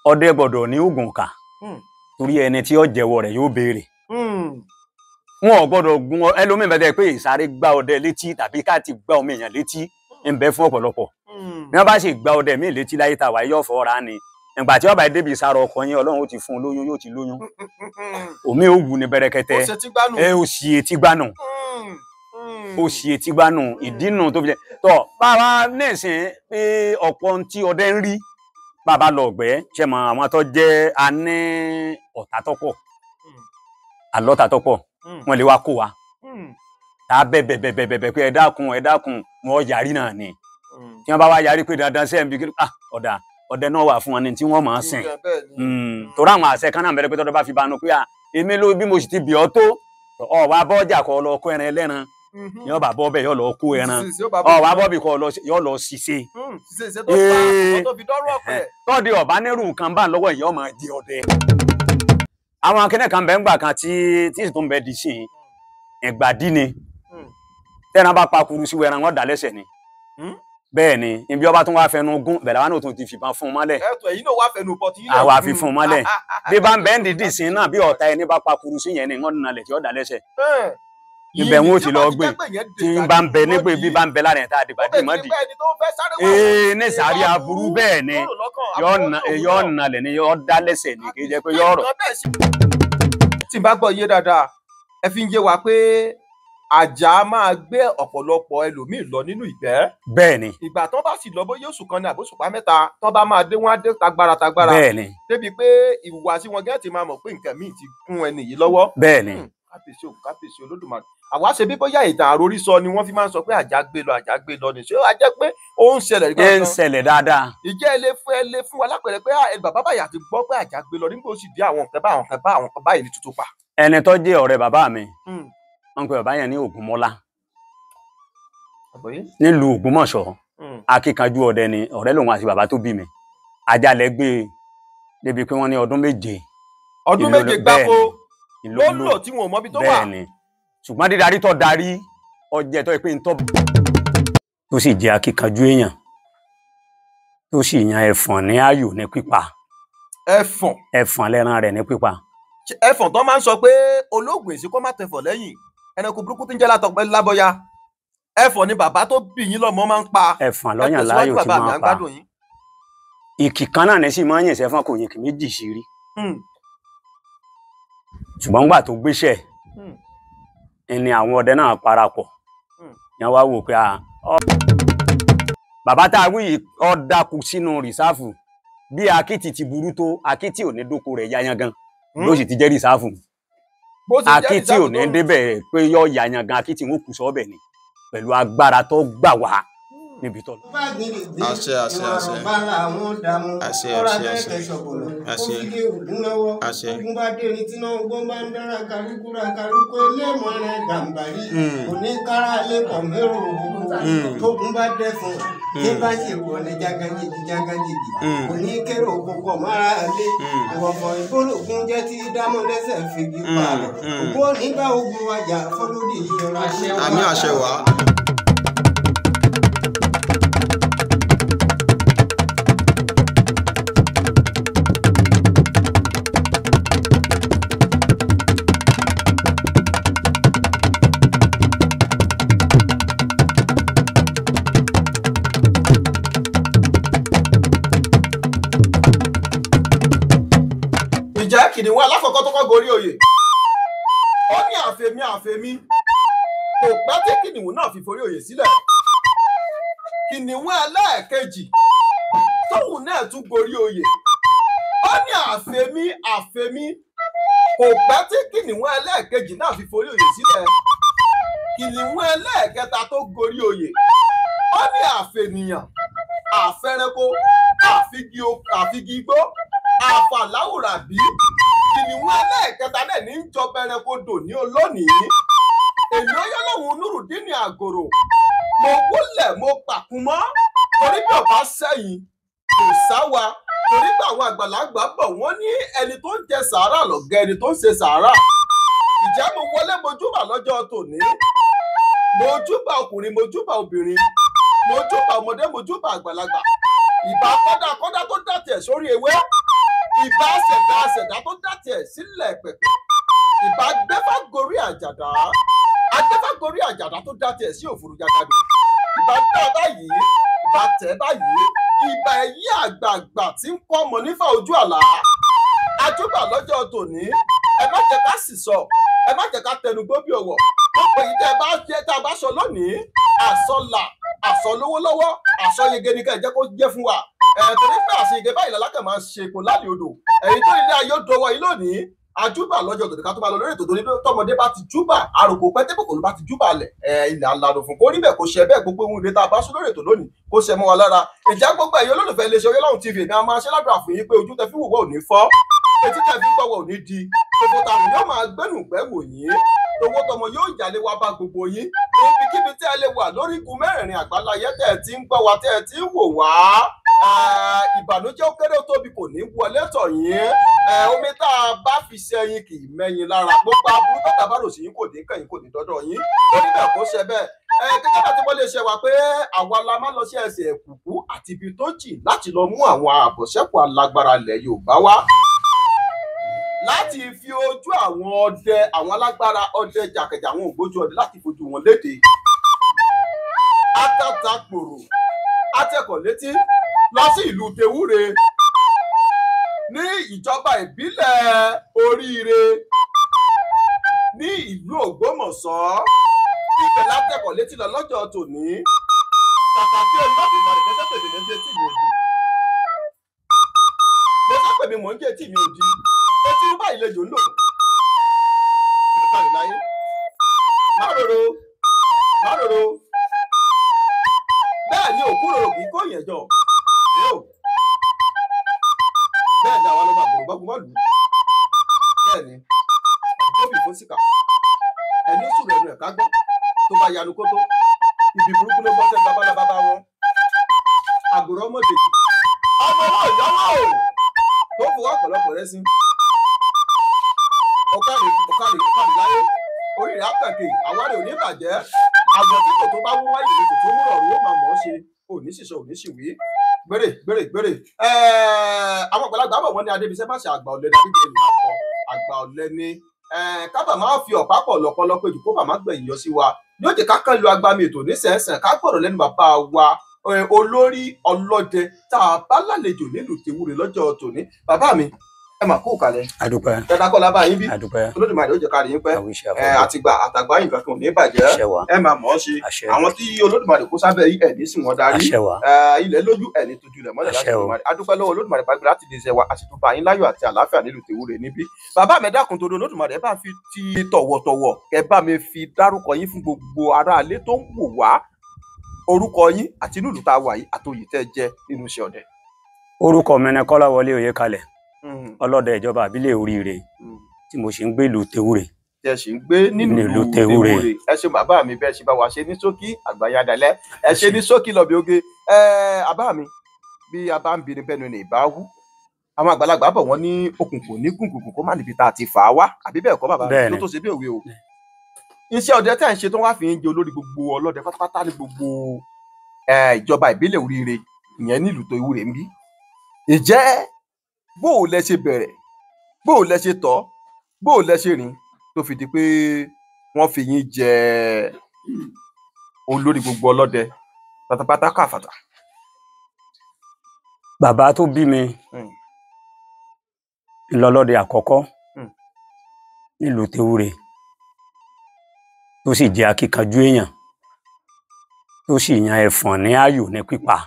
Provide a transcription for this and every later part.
ọdẹ gbọ́dọ̀ ní oògùn kà torí ẹni tí ó jẹ́wọ́ rẹ̀ yóò béèrè wọn ò gbọ́dọ̀ gun ẹlòmíín bẹ́ẹ̀ pé ìsáré gbá ọdẹ létí tàbí ká ti gbá ọmọ èèyàn létí ń bẹ fún ọ̀pọ̀lọpọ̀ bí wọ́n bá sì gbá ọdẹ míì létí láyé tàwa yóò fọra ni ìgbà tí wọ́n bá débi ìsáró ọkọ yín Ọlọ́run ó ti fún un lóyún yóò ti lóyún omi ò wù ní bẹ̀rẹ̀kẹ̀tẹ̀ ó sì etí gbánù ó sì etí gbánù ìdínú tó fi jẹ tó bàbá nẹsìn pé ọ̀pọ̀ tí ọdẹ ń rí bàbá lọ ọgbẹ ṣe mọ àwọn tó jẹ aní ọ̀tá tọ́pọ̀ àlọ́tà tọ́pọ̀ wọ́n lè wá kó wa tá a bẹ̀bẹ̀ pé ẹ dákun wọn yarí náà ni tí wọ́n bá wá yarí pé dandan sẹ́yìn bí ọdẹ náà wà fún wọn ni tí wọ́n máa ń sìn torí àwọn àṣẹ kan náà bẹ̀rẹ̀ pé tọ́dọ̀ bá fi banú pé èmi ló bí mo sì ti bì ọ́ tó ọ̀ wá bọ́jà kọ́ lọ kó ẹran ẹlẹ́ran yóò bá bọ́ bẹ́ẹ̀ yóò lọ kó ẹran ọ̀ wá bọ́ bí kọ́ yóò lọ ṣiṣẹ́ tọ́dẹ ọ̀bá nẹ́rù nǹkan bá lọ́wọ́ ìyá ọmọ di ọdẹ àwọn akẹ́nẹ́ kan bẹ́ẹ̀ ń gbà kan tí tó ń bẹ di sí ẹ̀gbàdí ni tẹ́ran bá pakuru sí ẹran wọn dà lẹ́sẹ̀ ni bẹ́ẹ̀ ni ibi ọba tún wá fẹnu gún bẹ̀rẹ̀ wá náà tún ti fìbọn fún un mọ́lẹ̀ ẹ̀yin náà wá fẹnu pọ̀ tí yín àwa fi fún un mọ́lẹ̀ bí bá ń bẹ́ẹ̀ ń dìdì sí náà bí ọ̀tá ẹni bá pakuru sí yẹn ni wọ́n nalẹ̀ tí ó dà lẹ́sẹ̀ ibẹ̀ wọn ò ti lọ gbé tí ń bá ń bẹ nígbè bí bá ń bẹ láàrin tá a dìgbà dì mọ́dì ní sàárì aburú bẹ́ẹ̀ ni yóò nalẹ̀ ni yóò dá lẹ́sẹ̀ ni kì í jẹ́ pé yóò rọ̀. tí n bá gbọ́ iye dáadáa ẹ fi ń yé wa pé àjà máa gbé ọ̀pọ̀lọpọ̀ ẹlòmíì lọ nínú ìgbẹ́. bẹ́ẹ̀ ni. ìgbà tán bá sì lọ bóyá oṣù kan ní àbóṣùpá mẹ́ta tán bá máa dé wọn á dé tagbára. bẹ́ẹ̀ ni. débi pé ìhùwàsí wọn gẹ́gẹ́ ti máa mọ̀ pé nǹkan míì ti kún ẹni yìí lọ́wọ́. bẹ́ẹ̀ ni. kábíyèsí Olódùmarè àwa ṣe bí bóyá ìtàn àròrí sọ ni wọ́n fi máa ń sọ pé àjà gbé lọ ni ṣé a jẹ́ pé ó ń ṣẹlẹ̀. ẹ ń ṣẹlẹ̀ dáadáa. ìjẹ́ ẹ lè fún wa lápẹẹrẹ pé bàbá báyà ti gbọ́ pé àjà gbé lọ nígbà ó sì dé àwọn nǹkan báyìí ní tuntun pa. ẹni tó jẹ́ ọ̀rẹ́ bàbá mi wọ́n pe bàbá yẹn ní Ògúnmọ́lá nílùú Ògbómọ̀ṣọ́ akíkanjú ọdẹ ni ọ̀rẹ́ lòun àti bàbá tó bí mi Àjàlẹ̀ gbé débi pé wọ́n ní ọdún méje gbáko ló lò tí wọn ò mọbi tó wà. bẹ́ẹ̀ ni ṣùgbọ́n dídarí tó darí ọjẹ tó yẹ pé ń tọ́ tó sì jẹ́ akíkanjú èèyàn tó sì yan ẹ̀fọ̀n ní ààyò ní pípa. ẹ̀fọ̀n lẹ́ran rẹ̀ ní pípa. ẹ̀fọ̀n tó máa ń sọ pé olóògùn èsì kó má tẹ̀fọ̀ lẹ́yìn ẹranko burúkú tí ń jẹ́ lábọ́yá ẹ̀fọ̀n ni bàbá tó bí yín lọ́mọ máa ń pa. ẹ̀fọ̀n lọ́yàn láàyò tí máa ń pa ìkì kan náà ní sì máa ń yìn sẹ́fọ̀n kò yìn kì méjì sí rí. ṣùgbọ́n gbà tó gbéṣẹ́ ni àwọn ọdẹ náà parapọ̀ yẹn wá wò pé bàbá tá a wí yìí ó dákú sínú rìsáàfù bí akitì ti burú tó akitì ò ní dóko rẹ̀ yayan gan ló sì ti jẹ́ rìsáàfù akitì ò ní débẹ̀ pé yọ yayan gan akitì wọn kù sọ́ọ̀bẹ̀ ni pẹ̀lú agbára tó gbà wá níbi tó lọ. àṣẹ àṣẹ àṣẹ àṣẹ àṣẹ àṣẹ àṣẹ àmì àṣẹ wà. kìnìún alákọ̀ọ́kọ́ tó kọ́ gorí oyè ó ní àfẹ̀mí kò pẹ́ tí kìnìún náà fi forí oyè sílẹ̀ kìnìún ẹlẹ́ẹ̀kejì tóun náà tún gorí oyè ó ní àfẹ̀mí kò pẹ́ tí kìnìún ẹlẹ́ẹ̀kejì náà fi forí oyè sílẹ̀ kìnìún ẹlẹ́ẹ̀kẹta tó gorí oyè ó ní àfẹ̀nìyàn àfẹ̀rẹ̀kọ àfigi igbó àfàláwùrà bí kìnìún ẹlẹ́ẹ̀kẹta náà ní jọba ẹranko dò ní olónìí èmi ó yọlọ́hún Nurudeen Àgòrò mo wúlẹ̀ mo pàkún mọ́ torí bí ọba sẹ́yìn kò sáwa torí pé àwọn àgbàlagbà bọ̀ wọ́n ní ẹni tó ń jẹ sàárà lọ̀gá ẹni tó ń ṣe sàárà ìjẹ́ mo wọlé mojúbà lọ́jọ́ tòní mojúbà ọkùnrin mojúbà obìnrin mojúbà ọmọdé mojúbà àgbàlagbà ìbá kọ́dà tó dá tiẹ̀ sórí ewé ìbá ṣẹ̀dá tó dá tiẹ̀ sílẹ̀ pẹ̀pẹ̀ ìbá gbẹ́fà gorí àjàdá agbẹ́fàgorí àjàdá tó dá tiẹ̀ sí òfurufú jákàdé ìbá dá báyìí ìbá tẹ̀ báyìí ìbá ẹ̀yìn àgbààgbà tí ń kọ́ ọmọ nífà ojú àlá àjúbà lọ́jọ́ tòní ẹ má jẹ́ ká sì sọ ẹ má jẹ́ ká tẹnugbó bí ọ̀wọ̀ gbogbo èyí tẹ́ bá jẹ́ tá a bá sọ lónìí àsọlà àsọlówó lọ́wọ́ àsọyege ni ká ẹ jẹ́ kó jẹ́ fún wa torí pé àṣeyege báyìí lálákà máa ń ṣe epo lálẹ́ odò èyí tó ilé ayé ó dọwọ́ yìí lónìí àjúbà lọ́jọ́ tòní ká tó máa lọ lórí ètò tó ní tọmọdé bá ti júbà àròkò pẹ́tẹ́pọ̀ ló bá ti júbà lẹ̀ ilẹ̀ alànà fún kó rí bẹ́ẹ̀ kó ṣe bẹ́ẹ̀ gbogbo ohun ìrètà bá sún lórí ètò lónìí kó ṣe mọ́ wa lára ìjà gbogbo ẹ̀yin olólùfẹ́ iléeṣẹ́ Oyelahun TV ní a máa ṣe ládùúrà fún yín pé ojú tẹ fi wòwọ́ ò ní fọ́ etí tẹ fi gbọ́wọ́ ò ní di gbogbo tàbí yóò máa gbẹ́nu gbẹ́ wò yín towó tọmọ yóò jàlé wa bá gbogbo yín ibikíbi tí ẹ lè wà lórí igun mẹ́rẹ̀ẹ̀rin àgbáláyé tẹ́ ẹ ti ń gbọ́ wa tẹ́ ẹ ti ń wò wá ìbànújẹ́ ó kéré ó tóbi kò ní wọlé tọ̀ yín omi tá a bá fi ṣẹyin kì í mẹ́yin lára gbogbo aburú tọ́ta bá rò sí yín kò ní kẹ́yìn kò ní dọ́dọ̀ yín ó ní bẹ́ẹ̀ kó ṣe bẹ́ẹ̀ gẹ́gẹ́ bá ti wọ́n lè ṣe wá pé àwa la máa lọ sí ẹsẹ̀ ẹ̀kùkú àti ibi tó jì láti lọ mú àwọn àbọ̀ṣẹ́kù alágbára ilẹ̀ Yorùbá wá láti fi ojú àwọn ọdẹ àwọn alágbára ọdẹ jàkẹjà àwọn ògbójú ọdẹ láti fojú wọn léde àtàtàkpòrò àtẹkọ̀ létí lọ sí ìlú Tewúre ní ìjọba ìbílẹ̀ Oríire ní ìlú Ògbómọ̀ṣọ́ ibẹ̀ látẹkọ̀ létí lọ lọ́jọ́ tòní kàkà tí olódùmarè fẹsẹ̀ pèmí mò ń jẹ́ tí mi ò di fẹsẹ̀ pèmí mò ń jẹ́ tí mi ò di etí ń bá ìlejò ń lò ìpàdé láyé má rorò bẹ́ẹ̀ ni òkú rorò kì í kó yẹn jọ bẹ́ẹ̀ ni àwọn ọmọ àgbòrò bá gbọmọ lù bẹ́ẹ̀ ni tóbi fún síkà ẹni sùn ẹnu ẹ̀ ká gbọ́ tó bá yanu kótó ibi burúkú ló bọ́ sẹ́ni babalábá wọn àgòrò ọmọdé ọmọ wọn ìyáwó tó fowó ọ̀pọ̀lọpọ̀ rẹ sí ọ̀kadì láyé orí rẹ̀ àkàkè àwárí òní ìbàjẹ́ àgbọ̀ tí kò tó bá wú wáyé ní kò tó múrọ̀ ọ̀run ó máa mọ̀ ọ́ ṣe òní ṣìṣọ́ òní ṣìwí gbèrè àwọn àgbàlagbà bọ̀ wọ́n ní adébísẹ́ má ṣe àgbà ọ̀lẹ ní abíjẹ́ ìlú àkọ́ àgbà ọ̀lẹ ní kábà máa fi ọ̀pá pọ̀ lọ́pọ̀lọpọ̀ èjì kó bà má gbẹ̀yìn yọ sí wa yóò jẹ́ ká kàn lu agbami ètò nísẹ̀ẹ́sẹ̀ ká gbọ́dọ̀ lẹ́nu bàbá wa olórí ọlọ́dẹ tá a bá lálejò nílùú Tewúre lọ́jọ́ tòní bàbá mi ẹ mà kú kalẹ̀. adúpẹ́. dandan kọ́ la bá yín bí. adúpẹ́. Olódùmarè ó jẹ́ ká rí yín pẹ́. àtìgbà àtàgbà yín kankan ò ní bàjẹ́. ẹ máa mọ̀ ọ́ ṣe. àwọn tí Olódùmarè kó sábẹ́ yín ẹ̀ní sì wọ́n darí. ilẹ̀ lójú ẹ̀ní tójú rẹ̀ mọ́lẹ̀ láti Olódùmarè. adúpẹ́ lọ́wọ́ Olódùmarè pàgbé láti lè ṣe wa àsìkò bá yín láyọ̀ àti àlàáfíà nílùú Tewúre níbí. bàbá mi dákun tó Olódùmarè bá fi ti tọ̀wọ̀tọ̀wọ̀ kẹ bá mi fi dárúkọ yín fún gbogbo aráalé tó ń wò wá orúkọ yín àti inú ìlú tá a wà yìí àtòyè tẹ́ jẹ́ nínú iṣẹ́ ọdẹ. orúkọ mi ni Kọ́láwọlé Oyèkalẹ̀ ọlọ́dẹ ìjọba àbílẹ̀ Oríire tí mo sì ń gbé ìlú Tewúre. tí ẹ sì ń gbé nínú ìlú Tewúre. ẹ ṣe bàbá mi bẹ́ẹ̀ ṣe bá wa ṣe ní ṣókí àgbàyàdàlẹ́ ẹ ṣe ní ṣókí lọ́bì oge. àbá mi bí a bá ń bini bẹ́nu ní ìbá wú àwọn àgbàlagbà bọ̀ wọ́n ní òkùnkùn ní kùnkùnkùn kó má níbi tá a ti fà á wá àbí bẹ́ẹ̀ kọ́ bàbá mi tó ṣe bí òwe o. iṣẹ́ ọdẹ tẹ́ ń ṣe tó wá fi ń jẹ olórí gbogbo ọlọ́dẹ pátápátá ní gbogbo ìjọba ìbílẹ̀ Oríire ìyẹn nílùú Tewúre ń bí. ìjẹ́ bó o lẹ ṣe bẹ̀rẹ̀ bó o lẹ ṣe tọ́ bó o lẹ ṣe rìn tó fi di pé wọ́n fi yín jẹ olórí gbogbo ọlọ́dẹ pátápátá káfàtà. bàbá tó bí mi ńlọlọ́dẹ àkọ́kọ́ nílùú Tewúre tó sì jẹ́ akíkanjú èèyàn tó sì yan ẹfọ̀n ní ààyò ní pípa.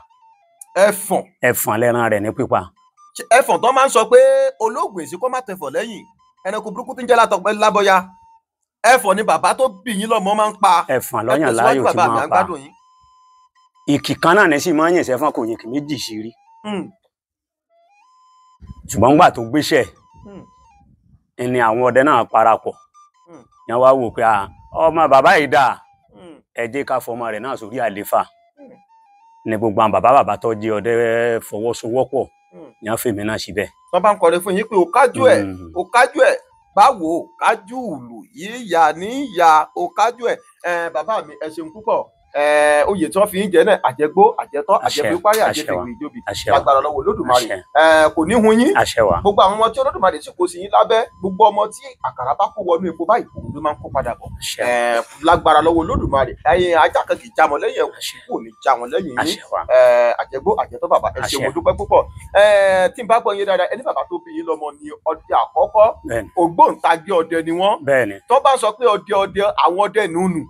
ẹfọ̀n lẹ́ran rẹ̀ ní pípa. ẹfọ̀n tó máa ń sọ pé olóògùn èsì kó má tẹfọ̀ lẹ́yìn ẹranko burúkú tí ń jẹ́ lábọ́yá ẹfọ̀n ni bàbá tó bí yín lọ́mọ máa ń pa. ẹfọ̀n lọ́yàn láàyò tí máa ń pa ìkì kan náà ní sì máa ń yìn sẹ́fọ̀n kò yìn kì méjì sí rí. ṣùgbọ́n nígbà tó gbéṣẹ́ ni àwọn ọdẹ náà parapọ̀ yẹn wá wò pé ọmọ bàbá yìí dáa ẹ jẹ́ ká fọmọ rẹ̀ náà sórí àléfà ní gbogbo àwọn bàbá tó jẹ́ ọdẹ fọwọ́sowọ́pọ̀ ní wọ́n fèmí náà síbẹ̀. wọ́n bá ń kọrin fún yín pé ó kájú ẹ̀ báwo kájú ìlú yíyà níyà ó kájú ẹ̀ bàbá mi ẹ ṣeun púpọ̀ oyè tí wọ́n fi ń jẹ náà àjẹgbó àjẹtọ́ àjẹgbé parí àjẹgbé ìjòbí lágbára lọ́wọ́ Olódùmarè kò ní hun yín gbogbo àwọn ọmọ tí Olódùmarè sì kó sí yín lábẹ́ gbogbo ọmọ tí àkàrà bá kó wọnú epo báyìí ló máa ń kó padà bọ̀ lágbára lọ́wọ́ Olódùmarè ajá kan kì í já wọn lẹ́yìn ẹ̀kú kò ní já wọn lẹ́yìn yín àjẹgbó àjẹtọ́ bàbá ẹ ṣé mo dúpẹ́ púpọ̀ tí n bá gbọ́ yín dáadáa ẹni bàbá tó bí yín lọ́mọ ni ọdẹ àkọ́kọ́ ògbóǹtagì ọdẹ ni wọ́n tó bá sọ pé ọdẹ àwọn ọdẹ nùnù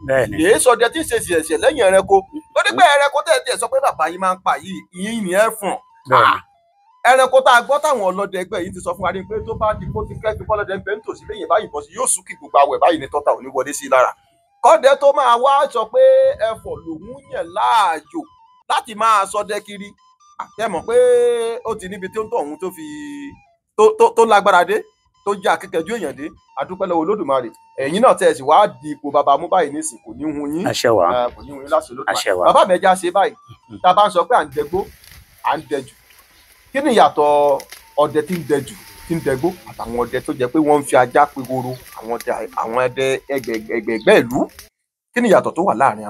èyí sọ ọdẹ tí ń ṣe ṣẹ̀ṣẹ̀ lẹ́yìn ẹranko ó ní pé ẹranko tẹ̀ sọ pé bàbá yín máa ń pa yìí ìyín ni ẹ fún ẹranko tá a gbọ́ táwọn ọlọ́dẹ ẹgbẹ́ yìí ti sọ fún wa ní pé tó bá di kó ti kẹ́kẹ́ kọ́lọ́dẹ ń bẹ ń tòsí lẹ́yìn báyìí bọ́ sí yóò sún kí gbogbo àwẹ̀ báyìí ní tọ́ta ò ní wọlé sí i lára kọ́dẹ tó máa wá sọ pé ẹ̀fọ́ lòún yàn láàyò láti máa ṣọdẹ kiri àtẹ̀mọ̀ pé ó ti níbi tí ó ń tọ̀ ọ̀hún tó fi tó lágbára dé tó jẹ́ akẹ́kẹ̀ẹ́jú èèyàn dé adúpẹ́ lọ́wọ́ Olódùmarè ẹ̀yin náà tẹ̀ sí wá di ipò bàbá mú báyìí nísìn kò ní hun yín kò ní hun yín láti Olódùmarè bàbá mi ẹja ṣe báyìí tá a bá ń sọ pé à ń dẹgbó à ń dẹjù kí ni ìyàtọ̀ ọdẹ tí ń dẹjù tí ń dẹgbó àtàwọn ọdẹ tó jẹ́ pé wọ́n ń fi ajá pe horo àwọn ọdẹ ẹgbẹ̀gbẹ̀ ìlú kí ni ìyàtọ̀ tó wà láàrin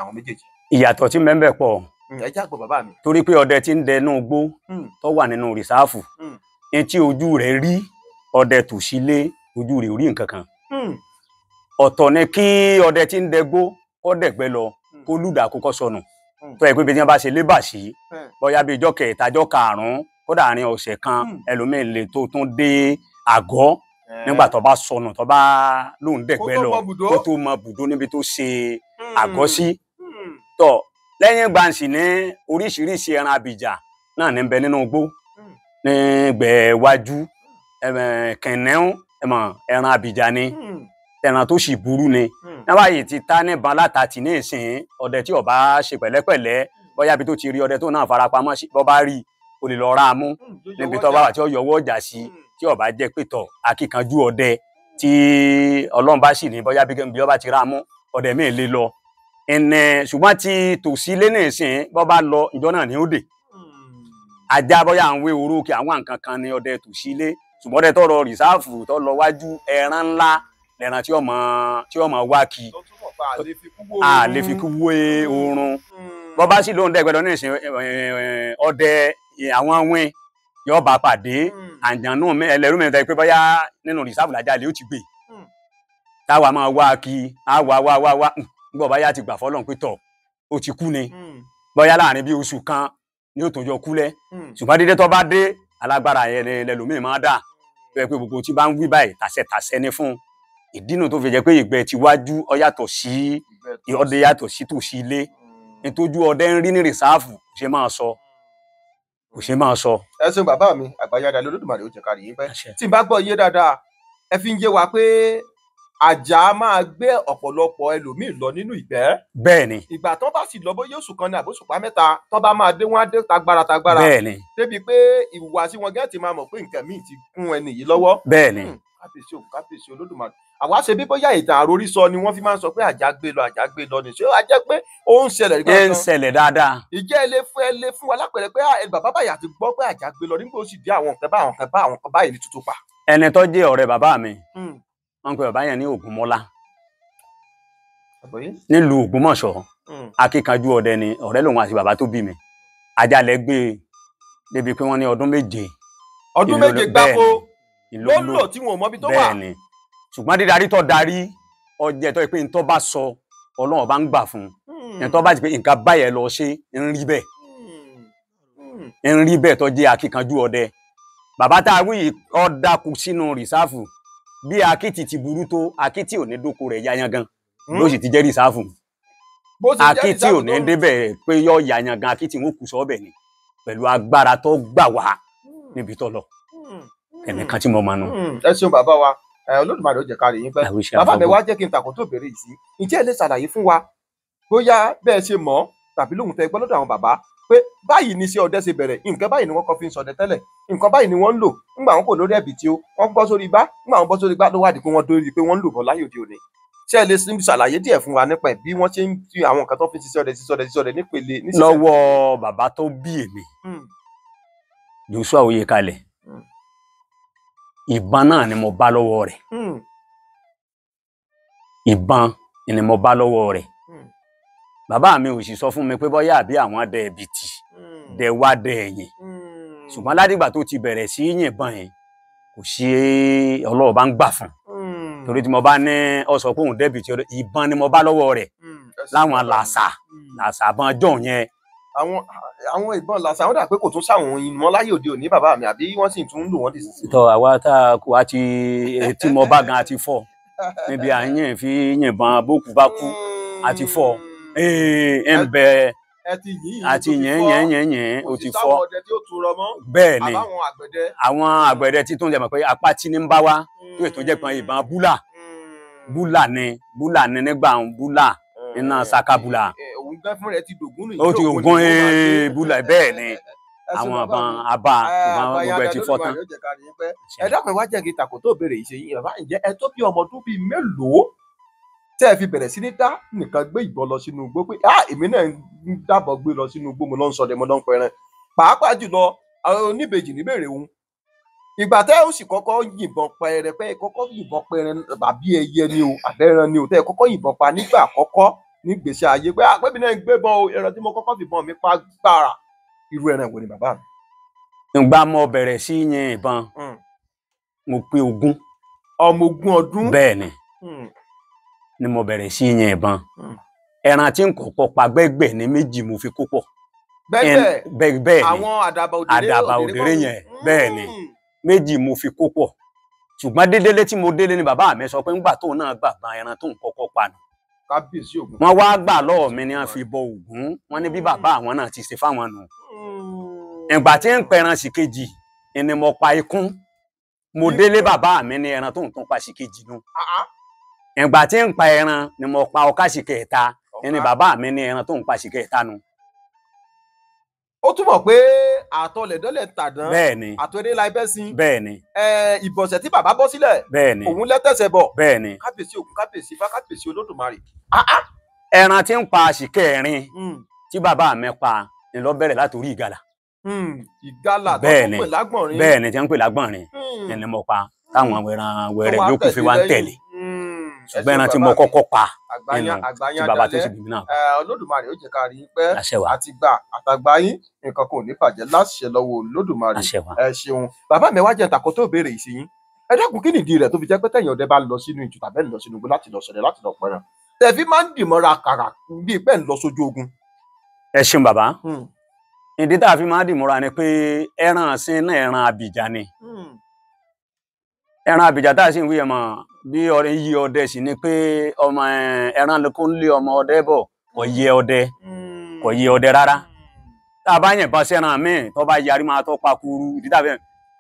àwọn méjèèjì. ìyàtọ̀ tí mẹ́ńbẹ̀ pọ̀ ẹ já gbọ́ bàbá mi. torí pé ọdẹ tí ń dẹnú igbó tó wà nínú rìsáàfù ní tí ojú rẹ̀ rí ọdẹ tòsílé ojú rẹ̀ ò rí nǹkan kan ọ̀tọ̀ ni kí ọdẹ tí ń dẹgbó kó dẹ̀gbẹ́ lọ kó lùdà kó kọ́ sọnù tó yẹ pé bí wọ́n bá ṣe lébà sí bóyá bí ijọ́ kẹta ijọ́ karùn-ún kódà àárín ọ̀sẹ̀ kan ẹlòmíín lè tó tún dé àgọ́ nígbà tó bá sọnù tó bá lóun dẹ̀gbẹ́ lọ kó tó mọ bùdó níbi tó ṣe àgọ́ sí tọ̀ lẹ́yìn gbàǹsì ní oríṣiríṣi ẹran abìjà náà ní bẹ nínú igbó nígbẹ̀ wájú kẹ̀nẹ́ún ẹran abìjà ni ẹran tó sì burú ni nígbà yìí ti ta níbọn látàtì ní ìsìn ọdẹ tí ó bá ṣe pẹ̀lẹ́pẹ̀lẹ́ bóyá bí tó ti rí ọdẹ tó náà farapamọ́ sí bọ́ bá rí o lè lọ ra mú níbi tó bá wà tí ó yọwọ́ ọjà sí tí ó bá jẹ́ pé tọ̀ akíkanjú ọdẹ tí Ọlọ́run bá sì ní bóyá bí ó bá ti ra mú ọdẹ míì lè lọ ṣùgbọ́n tí tòsí lé ní ìsìn bọ́ bá lọ ìjọ náà ní ó dé ajá bóyá à ń wé orókè àwọn nǹkan kan ní ọdẹ tòsí lé ṣùgbọ́n ọdẹ tó lọ rìsáàfù tó lọ wájú ẹran ńlá lẹ́ran tí ọmọ wá kí a lè fi kú wé oorun bọ́ bá sì lóun dẹ́gbẹ́dọ́ ní ìsìn ọdẹ àwọn wín yóò bá pàdé àjànú ẹlẹ́rú mẹ́ta pé bóyá nínú rìsáàfù lájà lè ó ti gbé táwa máa wá kí á wá nígbà báyà ti gbà fọlọ́n pé tọ̀ ó ti kú ni bóyá láàrin bí oṣù kan ni ó tó jọ kúlẹ̀ ṣùgbọ́n dídé tó bá dé alágbára yẹn lẹ́lòmíì máa dà pé gbogbo tí bá ń wí báyìí tàṣẹ ní fún ìdínú tó fi jẹ́ pé ìgbẹ́ ti wájú ó yàtọ̀ sí ọdẹ yàtọ̀ sí tòsí ilé nítorí ọdẹ ń rí ní rìsáàfù kò ṣe máa sọ. ẹ ṣeun bàbá mi àgbàyàdà lÓlódùmarè ó jẹ́ ká rí yín pẹ́ tí n bá gbọ́ iye dáadáa ẹ fi ń yé wa pé àjà máa gbé ọ̀pọ̀lọpọ̀ ẹlòmíì lọ nínú ìgbẹ́. bẹ́ẹ̀ni. ìgbà tó bá sì lọ bóyá oṣù kan ní àbóṣùpá mẹ́ta tó bá máa dé wọn á dé tagbára. bẹ́ẹ̀ni. débi pé ìhùwàsí wọn gẹ́gẹ́ ti máa mọ̀ pé nǹkan míì ti kún ẹni yìí lọ́wọ́. bẹ́ẹ̀ni. kábíyèsí Olódùmarè àwa ṣe bí bóyá ìtàn àròrísọ ni wọ́n fi máa ń sọ pé àjà gbé lọ ní ṣé ó jẹ́ pé ó ń ṣẹlẹ̀ nígbà kan. ń ṣẹlẹ̀ dáadáa. ìjẹ́ ilé fún wa lápẹ̀rẹ̀ pé bàbá báyà ti gbọ́ pé àjà gbé lọ nígbà ó sì dé àwọn nǹkan báyìí ní tútù pa. ẹni tó jẹ́ ọ̀rẹ́ bàbá mi wọ́n pe bàbá yẹn ní Ògúnmọ́lá nílùú Ògbómọ̀ṣọ́ akíkanjú ọdẹ ni ọ̀rẹ́ lòun àti bàbá tó bí mi Àjàlẹ̀ gbé débi pé wọ́n ní ọdún méje gbáko ló lò tí wọn ò mọbi tó wà. bẹ́ẹ̀ni ṣùgbọ́n dídarí tó darí ọjẹ tó yẹ pé ntọ́ bá sọ Ọlọ́run bá ń gbà fún ntọ́ bá ti pé nǹkan báyẹn lọ ṣe ń rí bẹ́ẹ̀ tó jẹ́ akíkanjú ọdẹ bàbá tá a wí ó dákú sínú rìsáàfù bí akítì ti burú tó akítì ò ní dóko rẹ̀ yayan gan ló sì ti jẹ́ rìsáàfù akítì ò ní débẹ̀ pé yọ yayan gan akítì wọn kù sọ́ọ̀bẹ̀ ni pẹ̀lú agbára tó gbà wá níbi tó lọ ẹnìkan tí mo máa nù. ẹ ṣeun bàbá wa Olódùmarè ó jẹ́ ká rí yín pẹ́ bàbá mi wá jẹ́ kí n tàkó tó béèrè yìí sí ǹjẹ́ ẹ lè ṣàlàyé fún wa bóyá bẹ́ẹ̀ ṣe mọ̀ tàbí lóhun tẹ́ gbọ́ lọ́dọ̀ àwọn bàbá pé báyìí ni iṣẹ́ ọdẹ ṣe bẹ̀rẹ̀ nǹkan báyìí ni wọ́n kọ́ fi ń ṣọdẹ tẹ́lẹ̀ nǹkan báyìí ni wọ́n ń lò ńgbà wọn kò lórí ẹ̀bì tí ó wọ́n bọ́ sórí igbá ńgbà wọn bọ́ sórí igbá ló wádìí pé wọ́n dórí pé wọ́n ń lò bọ̀ láyé òde òní ṣé ẹ lè ṣàlàyé díẹ̀ fún wa nípa bí wọ́n ṣe ń fi àwọn nǹkan tó fi ṣiṣẹ́ ọdẹ nípele. lọ́wọ́ bàbá tó bí èmi Joshua Oyèkalẹ̀ ìbọn náà ni mo bá lọ́wọ́ rẹ̀ ìbọn ni mo bá lọ́wọ́ rẹ̀ bàbá mi ò sì sọ fún mi pé bóyá àbí àwọn dẹ ẹ̀bìtì dẹ wá dẹ ẹ̀yìn ṣùgbọ́n ládìgbà tó ti bẹ̀rẹ̀ sí yìnbọn yẹn kò sí Ọlọ́run bá ń gbà fún torí tí mo bá ní ọ sọ pé òun dẹ́bìtì ìbọn ni mo bá lọ́wọ́ rẹ̀ láwọn làṣà bọn jọ̀ yẹn. àwọn ìbọn làṣà wọn dà pé kò tún sáwọn ìmọ̀ láyé òde òní bàbá mi àbí wọ́n sì tún ń lò wọ́n dì sí. tọ àwa tá a kó àti tí mo bá gan àti fọ níbi à ń yìn fi yìnbọn bókù bá kú àti fọ ẹ ń bẹ àti yẹn ó ti fọ bẹ́ẹ̀ ni àwọn àgbẹ̀dẹ tí tó ń jẹ mọ̀ pé apá tí ní ń bá wá tó ètò jẹ́ pọn ìbọn búlà ni nígbà búlà iná sakabula òun gbẹ fún rẹ ti dògún nìyí ó ti ògùn búlà bẹ́ẹ̀ ni àwọn ìbọn abá gbogbo ẹ ti fọ́ tán. ẹ dákun wá jẹ́ kí takò tó béèrè ìṣèyí bàbá ǹjẹ́ ẹ tó bí ọmọ ọdún bíi mélòó tẹ́ ẹ fi bẹ̀rẹ̀ sí ní dá nìkan gbé ìbọn lọ sínú igbó pé èmi náà ń dábọ̀ gbé lọ sínú igbó mo lọ ń sọdẹ mo lọ ń pẹran pàápàá jùlọ oníbejì níbèrè òun ìgbà tẹ́ ó sì kọ́kọ́ yìnbọn pẹrẹ pé kọ́kọ́ yìnbọn pẹrẹ àbí ẹyẹ ni o àbẹ́ran ni o tẹ́ ẹ kọ́kọ́ yìnbọn pa nígbà àkọ́kọ́ nígbèsè ayé pé àpẹbí náà ń gbébọn o ẹran tí mo kọ́kọ́ fìbọn mi pa gbára irú ẹran wo ni bàbá mi. ìgbà mo bẹ̀rẹ̀ sí yin ìbọn mo pé 20. ọmọ 20 ọdún. bẹ́ẹ̀ ni mo bẹ̀rẹ̀ sí yin ìbọn ẹran tí n kọ́kọ́ pa gbẹ́gbẹ́ ní 2 mo fi kó pọ̀. bẹ́ẹ̀ ni àwọn àdàbà òdèrè yẹn bẹ́ẹ̀ ni 2 mo fi kó pọ̀ ṣùgbọ́n dédélé tí mo délé ni bàbá mi sọ pé ńgbà tóun náà gbàgbà ẹran tóun kọ́kọ́ pa nù. kábíyèsí Ògún. wọ́n wá gbà lọ́wọ́ mi ni wọ́n fi bọ Ògún wọ́n ní bí bàbá àwọn náà ti ṣe fáwọn nù. ìgbà tí ń pẹran sí kejì ni mo pa ikún mo délé bàbá mi ní ẹran tóun tún pa sí kejì nù. ìgbà tí ń pa ẹran ni mo pa ọká sí kẹta ni bàbá mi ní ẹran tóun pa sí kẹta nù. ó túmọ̀ pé àtọlẹ̀dọ́lẹ̀ tàdán bẹ́ẹ̀ni àtọ̀rẹ́ la ẹbẹ́ sí bẹ́ẹ̀ni ìbọ̀sẹ̀ tí bàbá bọ́ sílẹ̀ bẹ́ẹ̀ni òun lẹ́tẹ̀sẹ̀ bọ̀ bẹ́ẹ̀ni kábíyèsí Ògún kábíyèsí Ifá kábíyèsí Olódùmarè. ẹran tí ń pa àṣìkẹrin tí bàbá mi pa ni lọ bẹ̀rẹ̀ látòrí ìgalà. ìgalà tó ń pè lágbọ̀nrín bẹ́ẹ̀ni tí ń pè lágbọ̀nrín ni mo pa táwọn ẹran wẹrẹ yòókù fi wá ń tẹ̀lé ṣùgbọ́n ẹran tí mo kọ́kọ́ pa nínú tí bàbá tó sì bìbí náà. Olódùmarè ó jẹ́ ká rí i pé àtìgbà àtàgbà yín nǹkan kò ní bàjẹ́ láṣẹ lọ́wọ́ Olódùmarè. ẹ ṣeun bàbá mi wá jẹ́ ntàkọ́ tó béèrè ìsìn ẹ dákun kí nìdí rẹ̀ tó fi jẹ́ pé tẹ̀yìn ọdẹ bá lọ sínú ìjù tàbí ẹ̀ lọ sínú igbó láti lọ ṣọdẹ láti lọ pẹran tẹ̀fí máa ń dìmọ́ra kàrà bíi pẹ́ ń lọ sójú ogun. ẹ ṣeun bàbá ìdí tá a fi máa ń dìmọ́ra ni pé ẹran àsìn náà ẹran àbìjà ni ẹran àbìjà tá a sì ń wí ẹ mọ bí ọ̀rẹ́ yí ọdẹ sì ni pé ọmọ ẹran ló ń lé ọmọ ọdẹ bọ̀ kò yẹ ọdẹ rárá tá a bá yìnbọn sẹ́ran míì tó bá yarí máa tó pa kúrú ìdí tàbí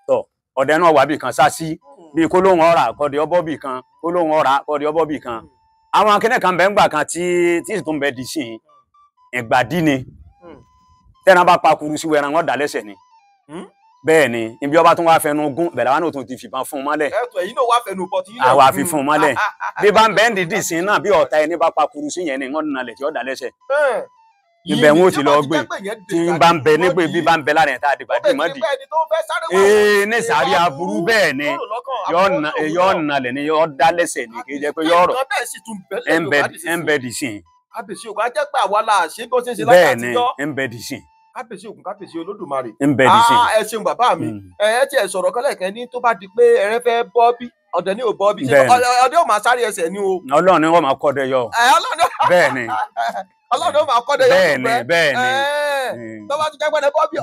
tọ ọdẹ náà wà bì kan sá sí bí kó lóhùn ọ̀rà kọ́dẹ ọbọ̀ bì kan kó lóhùn ọ̀rà kọ́dẹ ọbọ̀ bì kan àwọn akẹ́nẹ̀ kan bẹ́ẹ̀ ń gbà kan tí sì tún bẹ́ẹ̀ di sí ìgbàdí ni tẹ́ran bá pa kúrú sí wẹran wọn dà lẹ́sẹ̀ ni bẹ́ẹ̀ ni ibi ọba tún wá fẹnu gún bẹ̀rẹ̀ wa náà tún ti fìbọn fún un mọ́lẹ̀. ẹ̀tọ́ ẹ̀yin náà wá fẹnu bọ́ tí. àwa fi fún un mọ́lẹ̀ bí bá ń bẹ́ẹ̀ dìdì sí náà bí ọ̀tá ẹni bá pa kuru sí yẹn ni wọ́n nà lẹ̀ tí ó dà lẹ́sẹ̀. ibẹ̀ wọn ò ti lọ gbé tí ń bá ń bẹ nígbè bí bá ń bẹ lára ẹ̀ tá a dìgbà dì mọ́ dì. ní sàárì aburú bẹ́ẹ̀ ni yọ nà lẹ̀ ni yọ dá lẹ́sẹ̀ ni kì í jẹ́ pé yọ rọ̀ ẹ̀ ń bẹ dì sí. bẹ́ẹ̀ ni ẹ̀ ń bẹ dì sí kábíyèsí Ògún kábíyèsí Olódùmarè. ẹ ṣeun bàbá mi ẹ ti ẹ sọ̀rọ̀ kọ́lẹ̀ kan ní tó bá di pé ẹrẹ́ fẹ́ bọ́ bí ọ̀dẹ ní ò bọ́ bí ọdẹ ò máa sáré ẹsẹ̀ ni o. Ọlọ́run ni wọ́n máa kọ́ dẹ yọ. bẹ́ẹ̀ ni Ọlọ́run máa kọ́ dẹ yọ. bẹ́ẹ̀ ni tó bá ti jágbọ́n ẹ bọ́ bí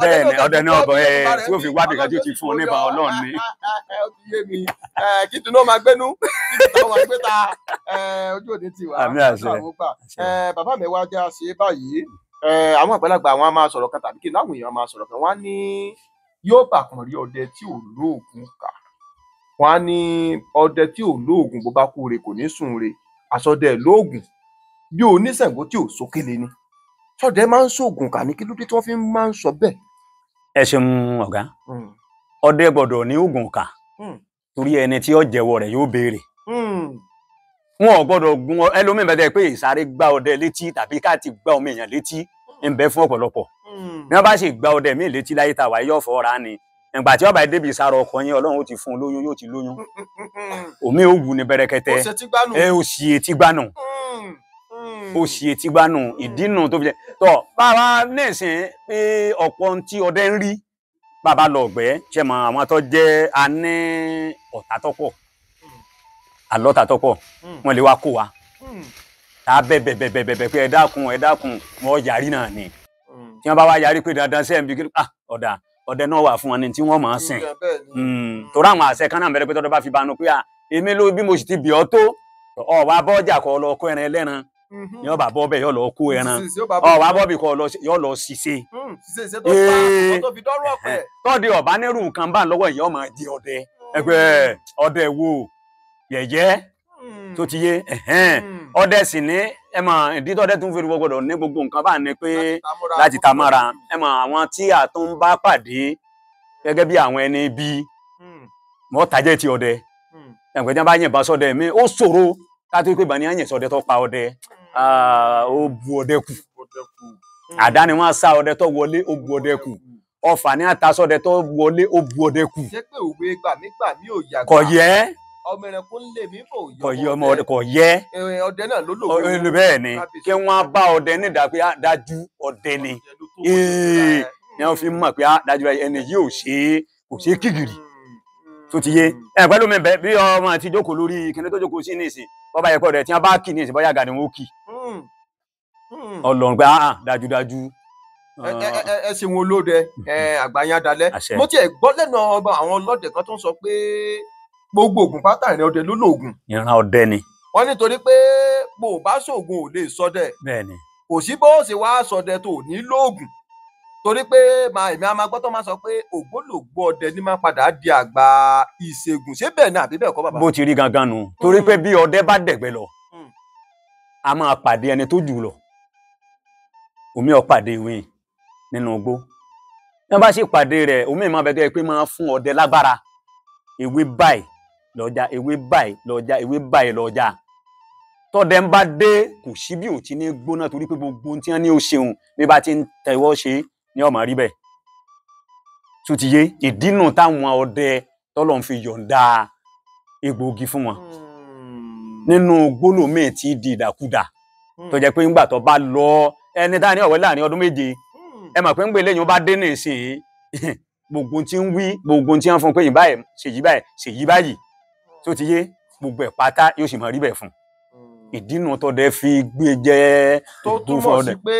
ọdẹ ní ọbọ ẹ tí ó fi wádìí kan tí ó ti fún un nípa Ọlọ́run ni. ó ti yé mi kí tunu máa gbénú kí tunu máa gbé ta ojú òde ti wà. bàbá mi wá já ṣe báyìí àwọn àgbàlagbà àwọn a máa sọ̀rọ̀ kan tàbí kí láwọn èèyàn máa sọ̀rọ̀ kan wọ́n á ní yóò bàkàn rí ọdẹ tí ò lóògùn kà wọ́n á ní ọdẹ tí ò lóògùn bó bá kú re kò ní sùn re àsọdẹ lóògùn bí oníṣàngó tí ò sókèlè ni sọdẹ máa ń sóògùn kà ní kí ló dé tí wọ́n fi máa ń sọ bẹ́ẹ̀. ẹ ṣeun ọ̀gá ọdẹ gbọ́dọ̀ ní oògùn kà torí ẹni tí ó jẹ́wọ́ rẹ̀ yóò béèrè wọn ò gbọ́dọ̀ gun ẹlòmíín bẹ tẹ pé ìsáré gbá ọdẹ létí tàbí ká ti gbá ọmọ èèyàn létí ń bẹ fún ọ̀pọ̀lọpọ̀ bí wọn bá sì gbá ọdẹ míì létí láyé tàwa yóò fọra ni ìgbà tí ọba débi ìsàrọ ọkọ yẹn Ọlọ́run ó ti fún un lóyún yóò ti lóyún omi ò wù ní bẹrẹkẹtẹ ẹ ò sì etí gbánù ó ṣe etí gbánú ìdínú tó fi jẹ tọ bàbá nẹsìn pé ọ̀pọ̀ tí ọdẹ ń rí bàbá lọ ọgbẹ ṣe mọ àwọn tó jẹ aní ọ̀tá tọpọ àlọta tọpọ wọn lè wá kó wa tá a bẹ̀bẹ̀ pé ẹ dákun wọn yarí náà ni tí wọn bá wá yarí pé dandan sẹ́yìn bí ọdẹ náà wà fún wọn ni tí wọn máa sìn torí àwọn àṣẹ kan náà bẹ̀rẹ̀ pé tọ́dọ̀ bá fi banu pé èmi ló bí mo sì ti bì ọ́ tó ọ̀wá bọ́jà kọ́ lọ kó ẹran ẹlẹ́ran yóò bá bọ́ bẹ́ẹ̀ yóò lọ kó ẹran ọ̀wá bọ́bì kọ́ yóò lọ ṣiṣẹ́ tọ́dí ọ̀bá nírú nǹkan bá lọ́wọ́ ìyá ọmọ di ọdẹ ẹgbẹ́ ọdẹ wo yẹ̀yẹ́ tó ti yé ọdẹ sì ní ẹ mọ̀ ìdí tọ́dẹ tún fèrè gbọdọ̀ ní gbogbo nǹkan bá ní pé láti ta mára ẹ mọ̀ àwọn tí a tún bá pàdé gẹ́gẹ́ bí àwọn ẹni bí mọ́ tajẹ́ ti ọdẹ ẹ̀gbẹ́ tí wọ́n bá yìnbọn sọdẹ mi ó ṣòro ká tó pé bani àyìn sọdẹ tó pa ọdẹ ó bu ọdẹ kù àdá ni wọ́n sá ọdẹ tó wọlé ó bu ọdẹ kù ọfà ní ata sọdẹ tó wọlé ó bu ọdẹ kù. ṣé pé òwe gbà mí ò yàgbà kò yẹ ọmọ ẹranko ń lè mí kò yẹ ọmọ ọdẹ kò yẹ ọdẹ náà ló lò ó bẹ́ẹ̀ ni kí wọ́n bá ọdẹ nídàá pé dájú ọdẹ ni ni wọ́n fi mọ̀ pé dájú ẹni yìí kò ṣe kígìrì tó ti yé pẹ̀lú mi bí ọmọ àti jókòó lórí kíní tó jókòó sí ní ìsìn bọ́bá yẹ pọ̀ rẹ̀ tí wọ́n bá kì ní ìsìn bọ́yá gàdí wọn ó kì ọlọ́run pé dájúdájú. ẹ ṣe wọn olóde àgbáyé adalẹ mo tiẹ̀ gbọ́ lẹ́nu àwọn ọlọ́dẹ kan tó ń sọ pé gbogbo ògùn pátá ìrìn ọdẹ ló lóògùn. ìran ọdẹ ni. wọ́n nítorí pé bó o bá ṣoògùn ò lè ṣọdẹ. bẹ́ẹ̀ni. kò sí bó ṣe wá ṣọdẹ tó ní lóògùn torí pé èmi a máa gbọ́ tó máa sọ pé ògbólógbò ọdẹ ní máa padà di àgbà ìṣègùn ṣé bẹ́ẹ̀ ni àbí bẹ́ẹ̀ kọ́ bàbá. bó ti rí gangan nù torí pé bí ọdẹ bá dẹ̀gbẹ́ lọ a máa pàdé ẹni tó jù lọ omi ó pàdé ìwé nínú igbó tí wọ́n bá sì pàdé rẹ̀ omi máa bẹ̀rẹ̀ pé máa fún ọdẹ lágbára ewé báyìí lọ́jà ewé báyìí lọ́jà ewé báyìí lọ́jà tọ́dẹ ń bá dé kò sí bí ò ti ní gbóná torí pé gbogbo ohun tí wọ́n ní ó ṣeun bí bá ti ń tẹ̀wọ́ ṣe ní ọmọ rí bẹ́ẹ̀ tó ti yé ìdínà táwọn ọdẹ tọ́lọ̀ ń fi yọ̀ǹda egbòogi fún wọn nínú gbólómìn tí di ìdàkudà tó jẹ́ pé ńgbà tó bá lọ ẹni tá ní ọ̀wẹ́ láàrin ọdún méje ẹ mọ̀ pé ń gbé lẹ́yìn bá dé nìsín gbogbo tí ń wí gbogbo tí wọ́n fún pé yìí báyìí ṣèyí báyìí tó ti yé gbogbo ẹ̀ pátá yóò sì mọ̀ rí bẹ́ẹ̀ fún ìdínà tọ́dẹ fi gbé jẹ́ tó túmọ̀ sí pé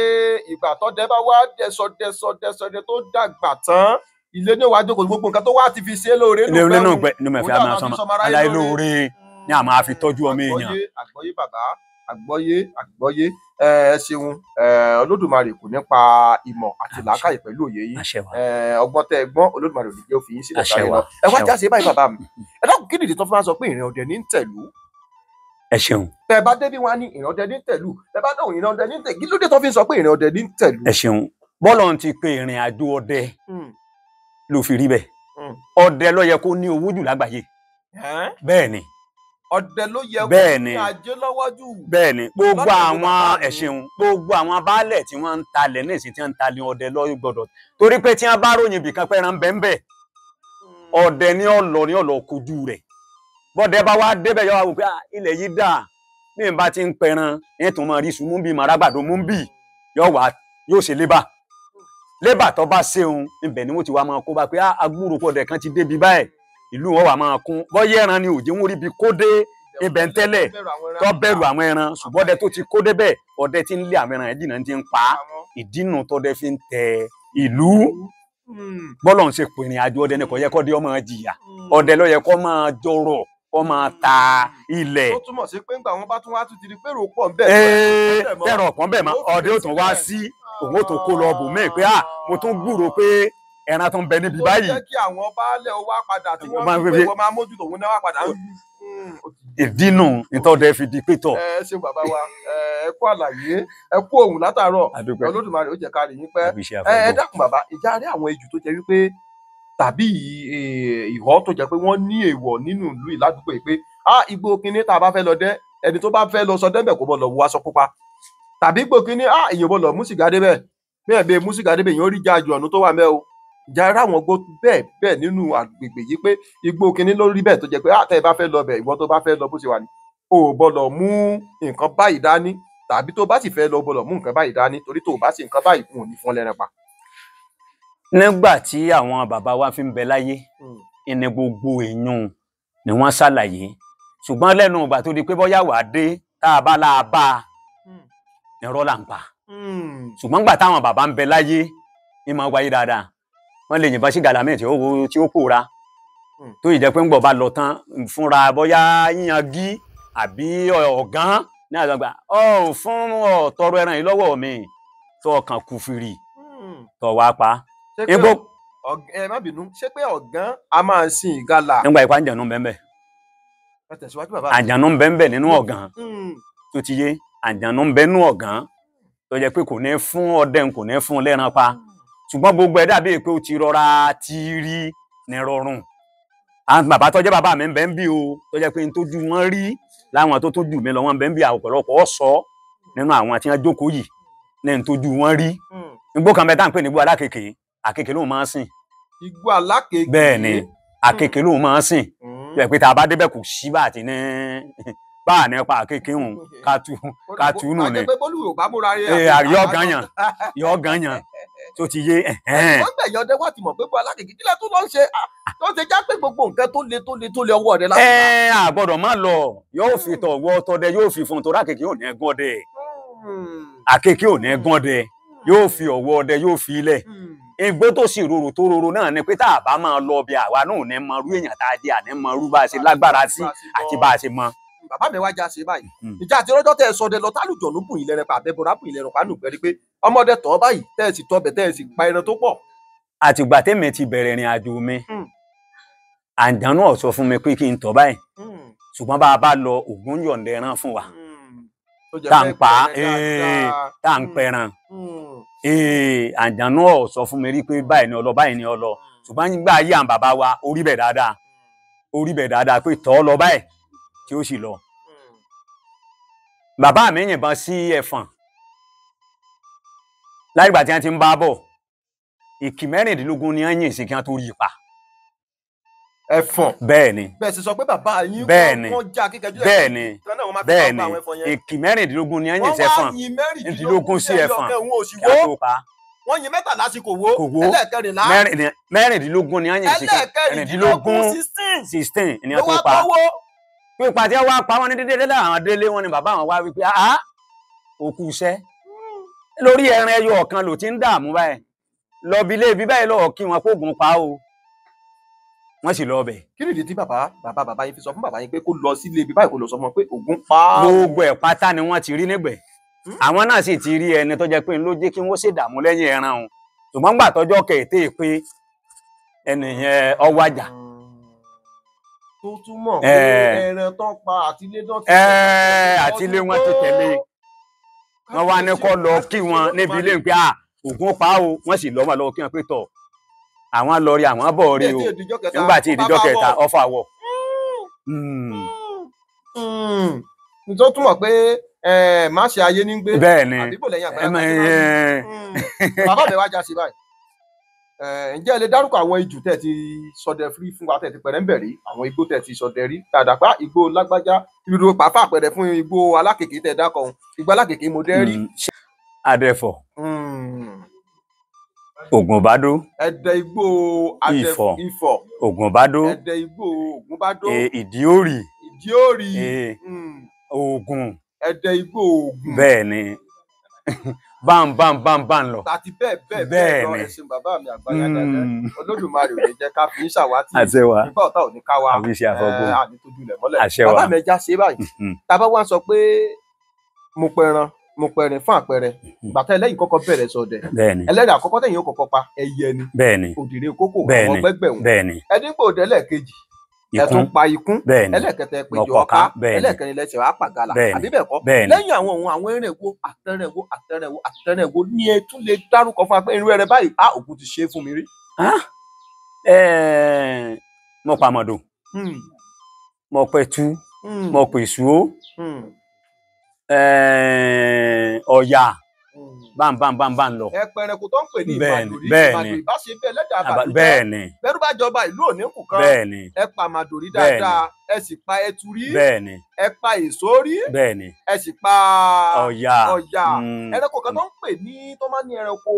ìgbà tọ́dẹ bá wá dẹsọdẹ tó dàgbà tán ilé ní wàá jókòó gbogbo nǹkan tó wá ti fi ṣe lóore nínú mẹ́fẹ́ àmà sọmọ aláìlóore ní àmà àfi tọ́jú ọmọ èèyàn. àgbọ́yé bàbá àgbọ́yé ẹ ṣeun olódùmarè kò ní pa ìmọ̀ àti làákàyè pẹ̀lú òye yín ọgbọ́n tẹ gbọ́n olódùmarè ò ní jẹ́ òfin yín sílẹ̀ sáré lọ ẹ wá jáde báyìí bàbá mi ẹ dákun kí nìdí tó fi máa sọ pé ìrìn ọdẹ ní tẹ̀lú. ẹ ṣeun. bẹ́ẹ̀ bá débi wọn ní ìrìn ọdẹ ní tẹ̀lú bẹ́ẹ̀ bá dáhùn ìrìn ọdẹ ní tẹ̀lú kí ló dé tó fi sọ pé ìrìn ọdẹ ní tẹ̀lú. ẹ ṣeun bọ́lọ̀ ti pe ìrìn àjò ọdẹ ló fi rí bẹ́ẹ̀ ọdẹ ló yẹ kó ní owó jù lágbàáyé bẹ́ẹ̀ ni ọdẹ ló yẹ kó ní ajé lọ́wọ́ jù. bẹ́ẹ̀ ni gbogbo àwọn ẹ̀sìn gbogbo àwọn baálẹ̀ tí wọ́n ń talẹ̀ ní ìsìn tí wọ́n ń talẹ̀ ọdẹ lọ́yún gbọ́dọ̀ torí pé tí wọ́n bá ròyìn ibìkan pé ẹran bẹ́ẹ̀ ọdẹ ní ọ̀lọ́ kojú rẹ̀ bọ́dẹ bá wá débẹ̀ yọ wá wò pé ilẹ̀ yìí dà bí n bá ti ń pẹran ẹ̀ tó máa rí sùn mú bí màrágbàdo mú bí yóò ṣe lébà tó bá ṣeun ibẹ̀ ni wọ́n ti wá máa kó bá pé agbúrò pọ̀dẹ̀ kan ti débi báyìí ìlú wọn wà máa kún bọ́yẹ́ ẹran ni òjò wọn rí bi kó dé ibẹ̀ ń tẹ́lẹ̀ tó bẹ̀rù àwọn ẹran ṣùgbọ́n ọdẹ tó ti kó débẹ̀ ọdẹ tí ń lé àwọn ẹran ẹ̀jìnà ti ń pa ìdínà tọ́dẹ fi ń tẹ ìlú bọ́lọ̀ ń ṣe pìrìn àjò ọdẹ ní kò yẹ kó dé ọmọ jìyà ọdẹ ló yẹ kó máa jọrọ̀ kó máa ta ilẹ̀. ó túmọ̀ sí pé ńgbà wọn bá tún wá tún ti di pérò pọ̀ bẹ́ẹ̀ pẹ̀rọ̀ pọ̀ bẹ́ẹ̀ mọ́ ọdẹ ó tún wá sí òun ó tún kó lọ bò mí pé mo tún gbúrò pé ẹran tó ń bẹ níbi báyìí. ó jẹ́ kí àwọn baálẹ̀ wá padà tí wọ́n fi pé wọ́n máa mójútó òun náà wá padà. ìdínú ìtọ́dẹ fi di pétọ̀. ẹ ṣe bàbá wa ẹ kú àlàyé ẹ kú òun látàárọ̀ Olódùmarè ó jẹ́ ká rí yín pẹ́. ẹ dákun bàbá ìjà rí àwọn ejò tó jẹ́ wípé tàbí ìhọ́ tó jẹ́ pé wọ́n ní èèwọ̀ nínú ìlú ìládùúgbò yìí pé igbó kinní tá a bá fẹ́ lọ dẹ́ ẹni tó bá fẹ́ lọ sọ dẹ́bẹ̀ kó bọ́ lọ wọ aṣọ pupa tàbí igbó kinní èèyàn bọ́ lọ mú sìgá débẹ̀ bẹ́ẹ̀ bẹ́ẹ̀ mú sìgá débẹ̀ èèyàn rí jáàjù ọ̀nà tó wà mẹ́ o ìjà rí àwọn igbó bẹ́ẹ̀ nínú àgbègbè yìí pé igbó kinní ló rí bẹ́ẹ̀ tó jẹ́ pé tẹ́ ẹ bá fẹ́ lọ bẹ̀ ìwọ tó bá fẹ́ lọ bó ṣe wà ní o bọ́ lọ mú nǹkan báyìí dání tàbí tó bá sì fẹ́ lọ gbọ́dọ̀ mú nǹkan báyìí dání torí tó bá sì nǹkan báyìí kún òní fún lẹ́ran pa. nígbà tí àwọn bàbá wa fi ń bẹ láyé ìní gbogbo èèyàn ni wọ́n ṣàlàyé ṣùgbọ́n lẹ́nu ìgbà tó di pé bóyá wà dé tá a bá la bá irọ́ là ń pa ṣùgbọ́n nígbà táwọn bàbá ń bẹ láyé ní máa wáyé dáadáa wọ́n lè yìnbọn sí gàlámì tí ó pòórá tó yìí jẹ́ pé ń gbọ̀ bá lọ tán fúnra bóyá yíyanjú àbí ọ̀gán ní àgbàgbà fún tọrọ ẹran yìí lọ́wọ́ mi tó ọkàn kù fìrì tó wá pa. ẹ má bínú ṣé pé ọ̀gán a máa sin ìgalà. nígbà ìpá àjànú ń bẹ́ẹ̀ àjànú ń bẹ́ẹ̀ nínú ọ̀gán tó ti yé àjànú ń bẹ́ẹ̀ nínú ọ̀gán tó jẹ́ pé kò ní fún ọdẹ kò ní fún lẹ́ran pa ṣùgbọ́n gbogbo ẹ̀ dàbí pé ó ti rọra ti rí ní rọrùn. àwọn bàbá tó jẹ́ bàbá mi ń bẹ́ẹ̀ ń bí o tó jẹ́ pé n tójú wọn rí láwọn tó tójú mi lọ wọn bẹ́ẹ̀ ń bí ọ̀pọ̀lọpọ̀ ọ̀sọ́ nínú àwọn tí wọ́n jókòó yìí ní n tójú wọn rí. igbó kan bẹ́ẹ̀ tá à ń pè ní igbó alákèké àkèké ló máa ń sìn. igbó alákèké. bẹ́ẹ̀ ni àkèké ló máa ń sìn. bẹ́ẹ̀ pé tá a bá débẹ̀ kò sí bá àti ní bá a nípa àkèké hùn ká tú nù ni. yọ gànyàn tó ti yé. wọ́n gbẹ̀yìn ọdẹ wá ti mọ̀ pé bó alákèké kílẹ̀ tó lọ ń ṣe tó ṣe já pé gbogbo nǹkan tó le ọwọ́ rẹ láti. àgbọ̀dọ̀ má lọ yóò fi tọ̀wọ́ tọdẹ yóò fi fún un torí àkèké ò ní gán dẹ àkèké ò ní gán dẹ yóò fi ọwọ́ ọdẹ yóò fi ilẹ̀. igbó tó sì rorò náà ni pé tá a bá máa lọ bí àwa náà ní mọ irú èèyàn tá a di àní mọ irú bá a ṣe lágbára sí àti bá a ṣe mọ. bàbá mi wá já ṣe báyìí ìjà àti ọjọ́ tẹ́ ẹ sọdẹ lọ tálùjọ ló bùn ilẹ̀ rẹ pa àbẹ́bọ̀rá bùn ilẹ̀ rẹ pa nù pẹ́ẹ́rí pé ọmọdé tọ́ báyìí tẹ́ ẹ sì tọ́ bẹ̀ tẹ́ ẹ sì pa ẹran tó pọ̀. àtìgbà tẹ́mi ti bẹ̀rẹ̀ ìrìn àjò mi àjànú ò sọ fún mi pé kí n tọ́ báyìí ṣùgbọ́n bá a bá lọ Ògún yọ̀ǹda ẹran fún wa tá à ń pa tá à ń pẹran àjànú ò sọ fún mi rí pé báyìí ni ọlọ báyìí ni ọlọ ṣùgbọ́n nígbà ayé àwọn bàbá wa orí bẹ̀ dáadáa pé tọ́ lọ báyìí tí ó sì lọ. bàbá mi yìnbọn sí ẹ̀fọ̀n láìgbà tí wọ́n ti ń bá bọ̀ ìkì 16 ni wọ́n yìn sí kí wọ́n tó rí pa. ẹ̀fọ̀n. bẹ́ẹ̀ ni. bẹ́ẹ̀ sì sọ pé bàbá yín wọ́n já kíkẹ́jú ẹ̀fọ̀n. bẹ́ẹ̀ ni ìkì 16 ni wọ́n yìn sẹ́fọ̀n 16 sí ẹ̀fọ̀n kí wọ́n tó pa. wọ́n yin 13 lásìkò wo ẹlẹ́ẹ̀kẹrìnlá 16 ni wọ́n yìn sí 16 ni wọ́n tó pa. pé pàtí wá pa wọ́n ní dédé àwọn délé wọn ni bàbá wọn wá wípé òkú iṣẹ́ lórí ẹran ẹyọ ọ̀kan ló ti ń dààmú báyìí lọ bí ilé ibi báyìí lọ́wọ́ kí wọn kógun pa o wọ́n sì lọ bẹ̀. kí nìdí tí bàbá yín fi sọ fún bàbá yín pé kó lọ sí ilé ibi báyìí kó lọ sọ fún wọn pé Ògún pa á. gbogbo ẹ̀ pátá ni wọ́n ti rí nígbẹ̀ àwọn náà sì ti rí ẹni tó jẹ́ pé ló jẹ́ kí wọ́n ṣèdààmú lẹ́yìn ẹran o ṣùgbọ́n gbà tọ́jọ́ kẹ̀tẹ́ pé ẹnìyẹn ọwájà tó túmọ̀ pé ẹran tó pa àtilé náà ti àtilé wọn ti tẹ̀lé wọn wá ní kó lọ kí wọn níbi ilé pé Ògún pa o wọ́n sì lọ́mọ lọ́wọ́ kí wọ́n pé tọ̀ àwọn lọ rí àwọn bọ̀ rí o nígbà tí ìdíjọ́ kẹta ọfà wọ̀. tó túmọ̀ pé má ṣe ayé ní gbé àbíbò lẹ́yìn àgbàlagbà bàbá mi wá já sí báyìí. ǹjẹ́ ẹ lè dárúkọ àwọn ijù tẹ́ ti sọdẹ fún wa tẹ́ ti pẹ̀rẹ́ ń bẹ̀rí àwọn igbó tẹ́ ti sọdẹ rí tàdàpá igbó lágbájá irú pàápàá àpẹẹrẹ fún igbó alákèké tẹ́ dákọ̀ ọ̀hún igbó alákèké mo dẹ́ rí. Adẹ́fọ̀ Ògùnbádó Ẹdẹ igbó Ifọ̀ Ògùnbádó Ẹdẹ igbó Ògùnbádó Ìdíòrì Ògùn Ẹdẹ igbó Ògùn bẹ́ẹ̀ ni bam lọ. àti bẹ́ẹ̀ lọ ẹ̀sìn bàbá mi àgbáyà dáadáa Olódùmarè ò ní jẹ́ ká fi ń ṣàwátì nígbà ọ̀tá ò ní ká wa àní tójú ilẹ̀ mọ́lẹ̀ bàbá mi ẹja ṣe báyìí tábà wá sọ pé mo pẹ̀rìn fún àpẹẹrẹ bàtà ẹlẹ́yìn kọ́kọ́ bẹ̀rẹ̀ sọdẹ ẹlẹ́rìí àkọ́kọ́ tẹ̀yìn ó kọ́kọ́ pa ẹyẹ ni òdìrẹ kókò àwọn gbẹ́gbẹ̀wọ̀n ẹdínkù òdẹ́lẹ̀ kejì ẹtún pa ikún ẹlẹ́kẹtẹ péjọ ọ̀ká ẹlẹ́kẹrin lẹ́sẹ̀ wàá pàgàlà àbí bẹ́ẹ̀ kọ́ lẹ́yìn àwọn ẹrẹ̀wò àtẹrẹ̀wò ní ẹ tún lè dárúkọ fún wa pé irú ẹrẹ báyìí Ògún ti ṣe é fún mi rí. mo pa mọ̀dọ̀ mo pẹ̀ tú mo pè sú ọ̀yà bá ń lọ. ẹpẹrẹkù tó ń pè ní ìmàdòrí bá ṣe bẹ́ẹ̀ lẹ́dàá àbàdújẹ́ bẹ́ẹ̀ni bẹ́rù bá jọba ìlú òní kù kan bẹ́ẹ̀ni ẹ pa màdòrí dáadáa ẹ sì pa ẹtùrí bẹ́ẹ̀ni ẹ pa èso rí bẹ́ẹ̀ni ẹ sì pa ọ̀yà ẹranko kan tó ń pè ní tó máa ń ní ẹranko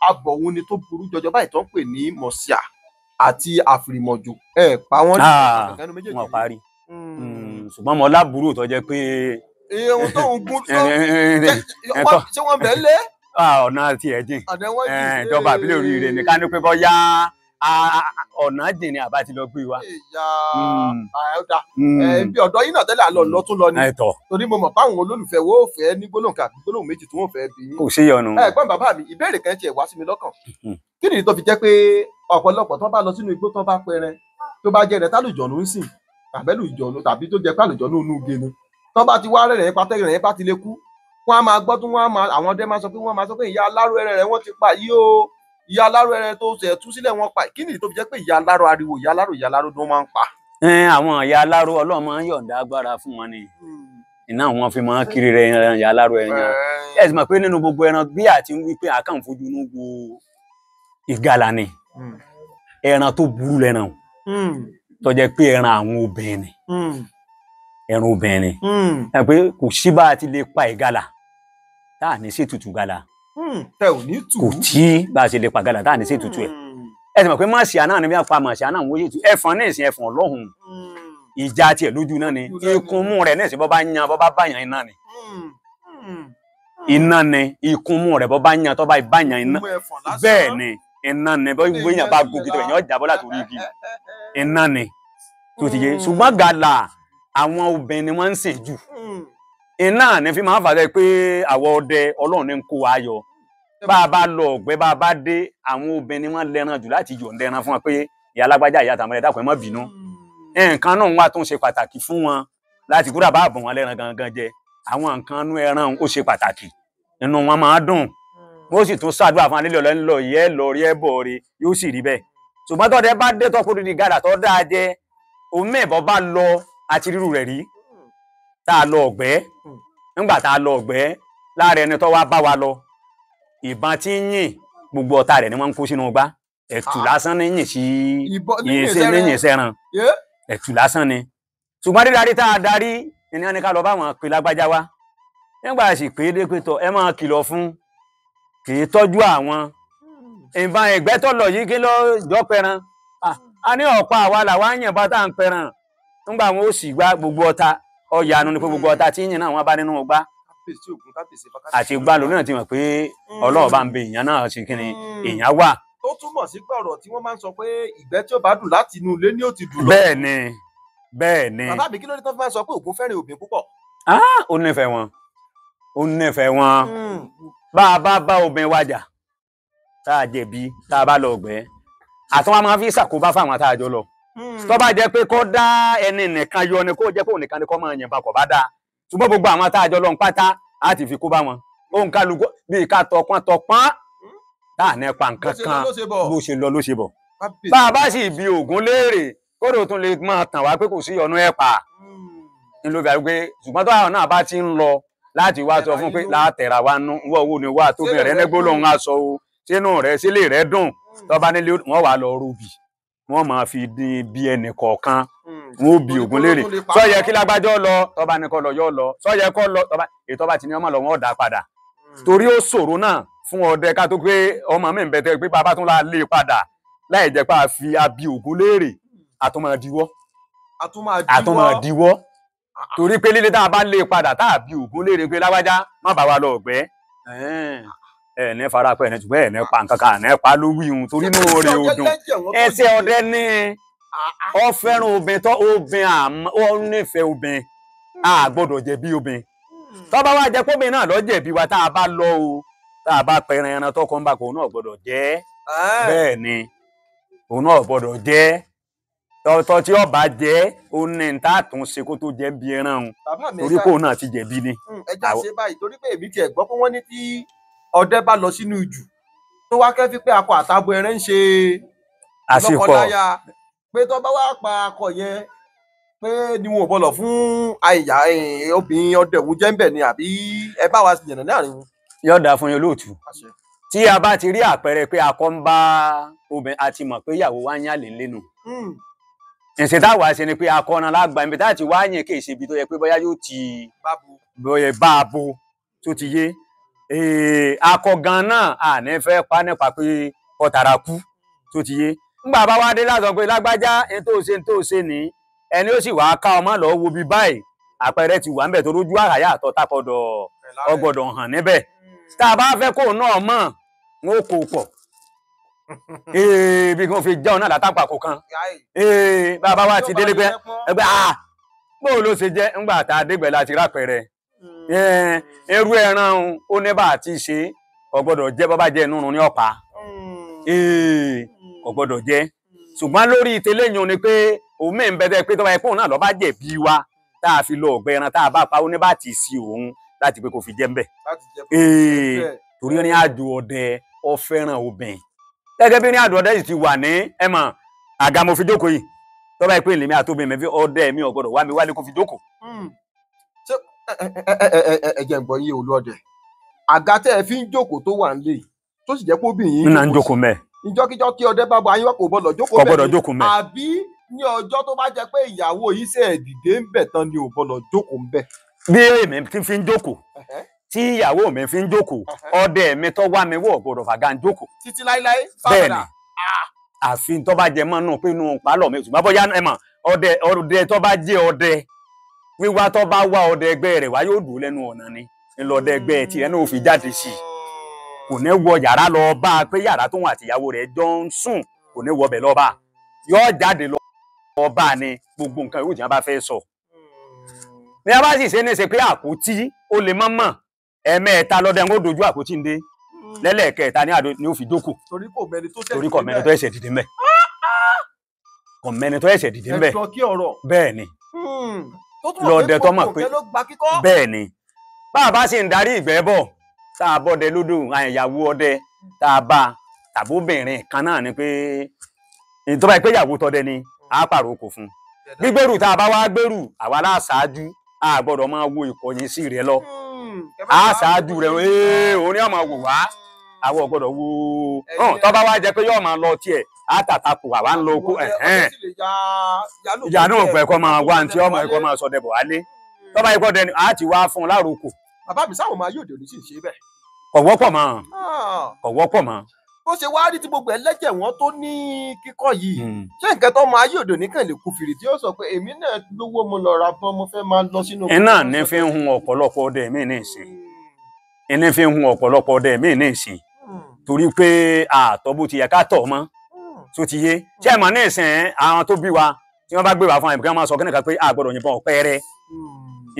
abọ̀hún ni tó burú jọjọ báyìí tó ń pè ní mọ̀síà àti àfìrìmọ̀jò ẹ pa wọ́n ní wọn parí ṣùgbọ́n mo lábúrò tó jẹ́ pé ohun tó ń gún ṣé wọ́n bẹ̀ lé. ọ̀nà tí ẹ̀ jìn ìjọba àbílẹ̀ oríire ní ká ní pé bọ́yá ọ̀nà jìn ni àbá ti lọ gbé wa. bí ọ̀dọ́ yìí náà tẹ́lẹ̀ àlọ́ lọ tún lọ ni torí mo mọ̀ fáwọn olólùfẹ́ wo fẹ́ ní gbólóhùn kan àbí gbólóhùn méjì tí wọ́n fẹ́ bí. kò sí yọnu. ẹ̀gbọ́n bàbá mi ìbéèrè kan tiẹ̀ wá sí mi lọ́kàn kí nìyí tó fi jẹ́ pé ọ̀pọ̀lọpọ̀ tó bá lọ sínú igbó tó bá pẹrẹ tó bá jẹ́ rẹ̀ tálùjọ̀nù ń sìn tàbẹ́lù ìjọ̀nù tàbí tó jẹ́ pálùjọ̀nù inú ige ni tó bá ti wá rẹ̀ pátẹ́ rẹ̀ bá ti lè kú wọ́n á máa gbọ́ tún wọ́n á máa àwọn ọdẹ máa sọ pé wọ́n máa sọ pé ìyá aláró ẹrẹ rẹ̀ wọ́n ti pa yìí o ìyá aláró ẹrẹ tó ṣẹ̀ tú sílẹ̀ wọ́n pa kí nìyí tó fi jẹ́ pé ìyá aláró ariwo ìyá aláró ni wọ́n máa ń pa. àwọn ìyá aláró Ọlọ́run máa ń yọ̀ǹda agbára fún wọn ni iná wọn fi máa ń kiri rẹ ìyá aláró ẹran ẹ sì mọ̀ pé nínú gbogbo ẹran bí àti ń wí pé àkàn fojú inú wo ìgalà ni ẹran tó burú lẹ́ran tó jẹ́ pé ẹran àwọn obìnrin ni ẹran obìnrin ẹ pé kò sí bá a ti lè pa ìgalà tá à ní ṣètùtù galà tẹ ò ní tù kò tí bá a ṣe lè pa galà tá à ní ṣètùtù ẹ sì mọ̀ pé màṣíà náà ni bí a pa màṣíà náà wọ́n yé tu ẹ̀fọn ní ìsìn ẹ̀fọn ọlọ́hun ìjà tiẹ̀ lójú náà ni ikunmú rẹ̀ ní ìsìn bọ́ bá yan bọ́ bá báyàn iná ni iná ni ikunmú rẹ̀ bọ́ bá yan tó bá báyàn iná bẹ́ẹ̀ ni iná ni bọ́ ìwé yàn bá gòkè tó yàn ọjà bọ́lá torí igi iná ni tó ti yé ṣùgbọ́n galà àwọn obìnrin ni wọ́n ń sìn jù iná ní fi máa ń fàṣẹ pé àwọn ọdẹ Ọlọ́run ní ń kó wa yọ bá a bá lọ ọ̀gbẹ́ bá a bá dé àwọn obìnrin wọn lẹ́ran jù láti yọ̀ǹda ẹran fún wọn pé ìyá alágbájá ìyá àtàwọn ẹ̀dá kan ẹ má bínú nǹkan náà wà tó ń ṣe pàtàkì fún wọn láti kúrò bá bọ̀ wọn lẹ́ran gangan jẹ àwọn nǹkan nú ẹran ó ṣe pàtàkì inú wọn máa dùn wọ́n sì tún ṣàdúrà fún alẹ́ lọ́lẹ́ ńlọ yẹ́ lọ rí ẹ̀bọ̀ rẹ yóò sì rí bẹ́ẹ̀ ṣùgbọ́n tọ́dẹ bá dé tọ́kùnrin ní gàdà tó dáa jẹ omi ẹ̀bọ̀ bá lọ àti rírù rẹ̀ rí tá a lọ ọ̀gbẹ́ nígbà tá a lọ ọ̀gbẹ́ láàrin ẹni tó wá bá wa lọ ìbọn tí ń yìn gbogbo ọ̀tá rẹ̀ ni wọ́n ń kó sínú ọgbà ẹ̀tù lásán ní yìn sí yìn sẹ́ran ẹ̀tù lásán ni ṣùgbọ́n dídarí tá a darí ènìyàn ní ká lọ bá wọn pè lágbájá wa nígbà sì pé dé pé tọ ẹ máa kìlọ̀ fún kì í tọ́jú àwọn ìbọn ẹ̀gbẹ́ tó lọ yìí kí ló jọ pẹran a ní ọ̀pá àwa làwa ń yìnbọn tá à ń pẹran nígbà wọn ó sì gbá gbogbo ọ̀tá ọ̀yànú ni pé gbogbo ọ̀tá tí yìn náà wọ́n bá nínú ọgbà àti ìgbà lónìí náà ti mọ̀ pé Ọlọ́run bá ń bẹ èèyàn náà ṣe kí ni èèyàn wà. ó túmọ̀ sí pé ọ̀rọ̀ tí wọ́n máa ń sọ pé ìgbẹ́ tí ó bá dùn láti inú ilé ni ó ti dùn lọ. bẹ́ẹ̀ ni bẹ́ẹ̀ ni. bàbá mi kí ló dé tó fi máa ń sọ pé Ògún fẹ́ràn obìnrin púpọ̀. ó nífẹ̀ẹ́ wọn ó nífẹ̀ẹ́ wọn bá a bá obìnrin wájà tá a jẹ̀bi tá a bá lọ ọ̀gbẹ́ àtúnwá máa fi ṣàkóbá fáwọn tá a jọ lọ tó bá jẹ́ pé kó dá ẹni nìkan yọ ni kó jẹ́ pé òun nìkan ni kó máa yìnbọn kò bá dáa ṣùgbọ́n gbogbo àwọn tá a jọ lọ ń pátá á ti fi kó bá wọn òun kálukú bíi ká tọpọ́n tá à ní pa nǹkan kan bó ṣe lọ ló ṣe bọ̀ bá a bá sì bi Ògún léèrè kódò tún lè máa tàn wá pé kò sí ọ̀nà ẹ̀ pa ní ló fi àrùn pé ṣùgbọ́n tó àwọn náà bá ti ń lọ láti wá sọ fún pé látẹ̀ra wa nú wọ́n owó ni wà tóbi rẹ̀ nígbó lòun á sọ o sínú rẹ̀ sílé rẹ̀ dùn tó bá nílé wọ́n wà lọ rúbì wọ́n máa fi dín bí ẹnì kọ̀ọ̀kan wọ́n ó bi Ògún léèrè sọ yẹ kí lágbájọ́ lọ tó bá ní kó lọ yọ lọ sọ yẹ kó lọ ètò bá ti ní ọmọ lọ wọn ò dá padà torí ó ṣòro náà fún ọdẹ ká tó pé ọmọ mi ń bẹ tẹ pé bàbá tún la lé padà láì jẹ́ pé a fi abi Ògún léèrè àtúmọ̀díwọ́ torí pé lílé tá a bá lé padà tá a bi Ògún léèrè pé lágbájá má bá wa lọ ọ̀gbẹ́ ní farapẹ ní ṣùgbọ́n ẹ̀ ní pa nǹkan kan ní pa ló wíhun torí inú rẹ̀ ò dùn ẹsẹ̀ ọdẹ ní ọ fẹ́ràn obìnrin tó obìnrin ó nífẹ̀ẹ́ obìnrin a gbọ́dọ̀ jẹ̀bi obìnrin tó bá wá jẹ́ póbìnrin náà lọ jẹ̀bi wa tá a bá lọ o tá a bá pẹran ẹran tó kàn bá kò náà gbọ́dọ̀ jẹ́ bẹ́ẹ̀ ni òun náà gbọ́dọ̀ jẹ́ tọ́tọ́ tí ọba jẹ́ òun ní ta tún ṣe kó tó jẹ́ bí ẹran òun torí kó náà ti jẹ̀bi ni. ẹ já ṣe báyìí torí pé èmi tiẹ̀ gbọ́ pé wọ́n ní tí ọdẹ bá lọ sínú ìjù tó wá kẹ́fí pé akọ àtabo ẹran ń ṣe lọ́kọláya pé tó bá wá pa akọ yẹn pé ni wọn ò bọ̀lọ̀ fún àyà obìnrin ọdẹ òun jẹ́ ń bẹ̀ ni àbí ẹ bá wa yànnà láàrin wọn. yóò dá fún yín lóòtú tí a bá ti rí àpẹẹrẹ pé akọ ń bá obìnrin àti mọ̀ pé ìyàwó wa ń yàn lè lẹ́nu ìṣe táwa ṣe ni pé akọ náà lágbà ibi táà ti wá yẹn kì í ṣe ibi tó yẹ pé bóyá yóò ti bá a bo tó ti yé akọ gan náà à ní fẹ́ pa nípa pé ọ̀tàrà kú tó ti yé ńgbà bá wá dé látọ̀ pé lágbájá ẹni tó ṣe ní ẹni ó sì wá ká ọmọ lọ wo bí báyìí àpẹẹrẹ ti wà ń bẹ̀ tó rójú àràyà àtọ́ tápọ̀dọ̀ ọgbọ̀dọ̀ hàn níbẹ̀ tá a bá fẹ́ kó náà mọ̀ wọn ó kó pọ̀ bí wọ́n fi jẹun náà látàpà kó kan bàbá wa ti délé pé ẹgbẹ́ bó ló ṣe jẹ́ ńgbà tá a dégbẹ̀ láti rápẹ̀rẹ̀ irú ẹran ó ní bá àti ṣe ọgbọ́dọ̀ jẹ́ bọ́bá jẹ́ inú ní ọ̀pá ọgbọ́dọ̀ jẹ́ ṣùgbọ́n lórí ìtẹ́lẹ́yìn ni pé òun mẹ́ ń bẹ́tẹ́ pé tọ́ba ẹ̀pọ̀ náà lọ́ bá jẹ̀bi wa tá a fi lọ ọ̀gbẹ́ ẹran tá a bá pa ó ní bá ti sí òun láti pé kò fi jẹ́ ń bẹ̀. torí ní àjò ọdẹ ọ fẹ́ràn obìnrin gẹ́gẹ́ bí ní àjò ọdẹ yìí ti wà ní ẹ̀mọ̀ àga mo fi jókòó yìí tọ́ba ẹ̀pọ̀ ìlèmí àtòbí mi ọdẹ mi ò gbọ́dọ̀ wá mi wálé kó fi jókòó. ṣé ẹ̀jẹ̀ ń gbọ́ yé olú ọdẹ àga tẹ́ ẹ fi ń jókòó tó wà nílé tó sì jẹ́ pé obìnrin yìí ń jókòó mẹ́ ìjọ́kíjọ́ tí ọdẹ bá bọ ayé kò gbọ́dọ̀ jókòó mẹ́ àbí ní ọjọ́ tó bá jẹ́ pé ìyàwó yìí ṣe dìde ń bẹ̀ tán ni ò gbọ́dọ̀ jókòó ń bẹ̀. bí èmi ti fi ń jókòó tí ìyàwó mi fi ń jókòó ọdẹ mi tó wá mi wọ̀ gbọ́dọ̀ fàgà ń jókòó. títí láíláí. bẹ́ẹ̀ni àfi tó bá jẹ mọ́nú pé inú pálọ̀ mi ṣùgbọ́n bóyá ẹ mọ̀ ọdẹ tó bá jẹ́ ọdẹ wíwá tó bá wá ọdẹ ẹgbẹ́ rẹ̀ wá yóò dùn lẹ́nu ọ̀nà ni ńlọdẹ ẹgbẹ́ tiẹ̀ náà ò fi jáde sí i kò ní wọ yàrá lọ bá a pé yàrá tóun àtìyàwó rẹ̀ jọ ń sùn kò ní wọbẹ̀ lọ bá a yóò jáde lọ bá a ní gbogbo nǹkan yóò jẹ́ bá fẹ́ sọ. ní a bá sì ṣe ní ṣe pé àpótí ó lè mọ́ mọ́ ẹ̀ẹ̀mẹ́ta lọ́dẹ ń dojú àpótí ń dé lẹ́lẹ́kẹ̀ẹ́ta ni ó fi jókòó torí kò mẹ́ni tó ẹ̀ṣẹ̀ dìde mbẹ̀ kò mẹ́ni tó ẹ̀ṣẹ̀ dìde mbẹ̀ bẹ́ẹ̀ ni lọ́dẹ tó mọ̀ pé bẹ́ẹ̀ ni bá a bá sì ń darí ìgbẹ́ bọ̀ tá a bọ́dẹ lódò àyàwó ọdẹ tá a bá tàbóbìnrin kan náà ni pé ìjọba ìpé ìyàwó tọdẹ ni a pàrọ̀ kò fún gbígbèrú tá a bá wá gbèrú àwa láṣáájú a gbọ́dọ̀ máa wo ìkọ̀yìn sí rẹ lọ a ṣáájú rẹ òun ni ọmọ wò wá àwọn gbọ́dọ̀ wo tó bá wá jẹ pé yóò máa lọ tiẹ̀ a tàtàkù àwa ń lọ oko ìyá náà pẹ̀ kọ́ máa wá ní tí ọmọ ẹ̀kọ́ máa sọ dẹ̀bọ̀ wálé tó bá ikọ́ dẹni a ti wá fún un lárúkọ. bàbá mi sáwọn máa yóò dé òní sì ṣe bẹ́ẹ̀. kò wọ́pọ̀ mọ́ kò wọ́pọ̀ mọ́. bó ṣe wá rí tí gbogbo ẹlẹ́jẹ̀ wọn tó ní kíkọ́ yìí ṣé nǹkan tó máa yóò dé òní kàn lè kú fìrì tí ó sọ pé èmi náà lówó mo lọ ra bọ́n mo fẹ́ máa lọ sínú. iná ní fi ń hun ọ̀pọ̀lọpọ̀ ọdẹ mi ní ìsìn iná fi ń hun ọ̀pọ̀lọpọ̀ ọdẹ mi ní ìsìn torí pé àtọ̀ bó ti yẹ ká tọ̀ mọ́ tó ti yé ṣé ẹ mọ̀ ní ìsìn àwọn tó bí wa tí wọ́n bá gbé wa fún àyìnbí kí wọ́n máa sọ kí nìkan pé a gbọ́dọ̀ yìnbọn ọ̀pẹ́rẹ́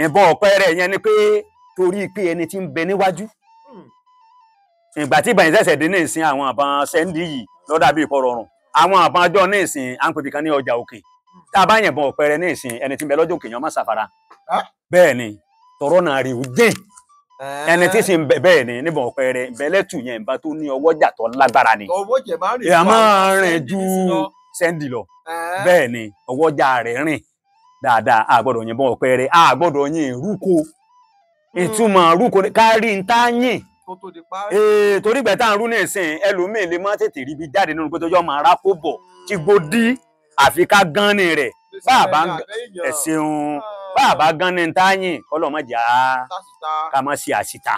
ìbọn ọ̀pẹ́rẹ́ yẹn ni pé torí pé ẹni tí ń bẹ níwájú ìgbà tí ìbàyìn ṣẹ̀ṣẹ̀ dé ní ìsìn àwọn àbọn sẹ́ńdì yìí lọ́dà bíi ìpọ̀rọ̀rùn àwọn àbọn ọjọ́ ní ìsìn à ń pè kan ní ọjà òkè tá a bá yìnbọn ọ̀pẹ́rẹ́ ní ìsìn ẹni tí ń bẹ lọ́jọ́ òkè yẹn má ṣàfara bẹ́ẹ̀ ni tọrọ náà rí ojé ẹni tí sì ń bẹ bẹ́ẹ̀ ni níbọn ọ̀pẹ́rẹ́ bẹ́lẹ́tù yẹn ìbá tó ní ọwọ́jà tó lágbára ni ẹ̀ máa rìn ju sẹ́ńdì lọ bẹ́ẹ̀ ni ọwọ́jà rẹ̀ rìn dáadáa a gbọ́dọ̀ yìnbọn ọ̀pẹ́rẹ́ a gbọ́dọ̀ yìn rúkọ ìtumọ̀ rúkọ kárí ń tá yìn torí gbẹ̀tà ń rú ní ìsìn ẹlòmíì lè má tètè ríbi jáde nínú pé tó yọ máa rákó bọ̀ tí gbòdì àfi ká gán ní rẹ̀ báàbá ẹ̀sìn báàbá gán ní ń tá yìn kọ́lọ̀ má jà ká má ṣe àṣìta.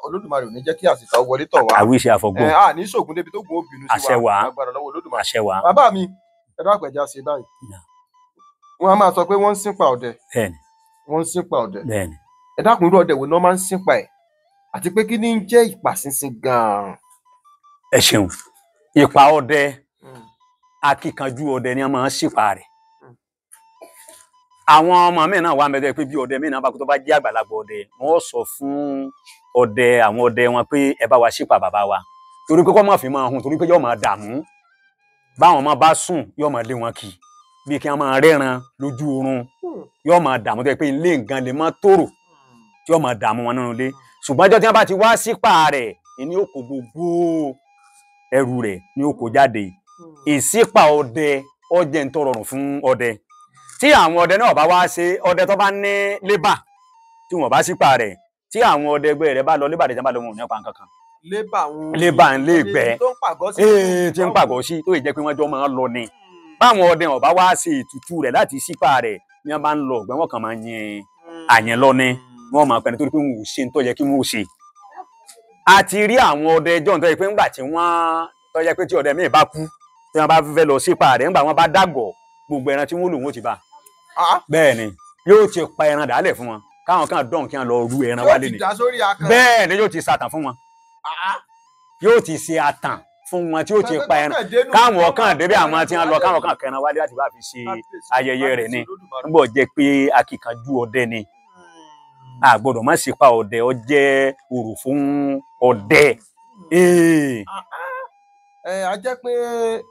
Olódùmarè ò ní jẹ́ kí àṣìta wọlé tọ̀ wá. àwíṣe àfọ̀gbọ́n. a ní ṣògùn débi tó gun obìnrin sí wa agbára lọ́wọ́ Olódùmarè. àṣẹ wà. bàbá mi ẹ̀rọ àpẹja ṣe báyìí. wọ́n á máa sọ pé wọ́n ń sínpa ọdẹ. bẹ́ẹ̀ni. wọ́n ń sínpa ọdẹ. bẹ́ẹ̀ni. ẹ dákun irú ọdẹ wo ni wọ́n máa ń sínpa ẹ̀ àti pé kí ni ń jẹ́ ìpà sínsìn gan-an. ẹ ṣeun ìpà ọdẹ akíkanjú ọdẹ ni wọ́n máa ń sípa rẹ̀. àwọn ọmọ mi náà wà mẹ́tẹ́ pé bí ọdẹ mi náà bá kó tó bá jẹ́ àgbàlagbà ọdẹ wọ́n sọ fún ọdẹ àwọn ọdẹ wọn pé ẹ bá wa sípa bàbá wa torí pé kọ́ máa fi máa hun torí pé yóò máa dààmú báwọn ọmọ bá sùn yóò máa lé wọn kì bí kí wọ́n máa rẹ́ran lójú oorun yóò máa dààmú tó yẹ pé ilé nǹkan lè má tòrò tí yóò máa dààmú wọn nínú ilé ṣùgbọ́n ọjọ́ tí wọ́n bá ti wá sípa rẹ̀ ní ó kó gbogbo ẹrù rẹ̀ ní ó kó jáde ìsípa ọdẹ ọjẹ́ ń tọrọrùn fún ọdẹ tí àwọn ọdẹ náà bá wá ṣe ọdẹ tó bá ní lébà tí wọ́n bá sípa rẹ̀ tí àwọn ọdẹ ẹgbẹ́ rẹ̀ bá lọ lébàdé tí wọ́n bá lọ wọn ò ní pa nǹkan kan lébà ń lé gbẹ́ tí ń pàgọ́ sí tó yẹ jẹ́ pé wọ́n jọ máa ń lọ ni báwọn ọdẹ ọba wá ṣe ètùtù rẹ̀ láti sípà rẹ̀ ní wọ́n bá ń lọ ọ̀gbẹ́ wọn kàn máa ń yin àyẹn lọ ni wọ́n máa pẹ́ nítorí pé wọn ò ṣe ń tó yẹ kí wọ́n ṣe. a ti rí àwọn ọdẹ ẹjọ́ nítorí pé ńgbà tí wọ́n tó yẹ pé tí ọdẹ míì bá kú tí wọ́n bá fẹ́ lọ sípà rẹ̀ ńgbà wọ́n bá dàgọ̀ gbogbo ẹran tí wọ́n lò wọ́n ti bá bẹ́ẹ̀ ni yóò ti pa ẹran dàálẹ̀ fún wọn káwọn kan dọ̀n kí wọn lọ ru ẹran wálé ni bẹ́ẹ̀ ni yóò ti sàtàn fún wọn yóò ti ṣe àtàn fún wọn tí ó ti pa ẹran káwọn kan débi àwọn tí wọn lọ káwọn kan kẹran wálé láti bá fi ṣe ayẹyẹ rẹ̀ ni nígbà jẹ́ pé akíkanjú ọdẹ ni a gbọ́dọ̀ má ṣe pa ọdẹ ọ jẹ́ òrò fún ọdẹ. A jẹ́ pé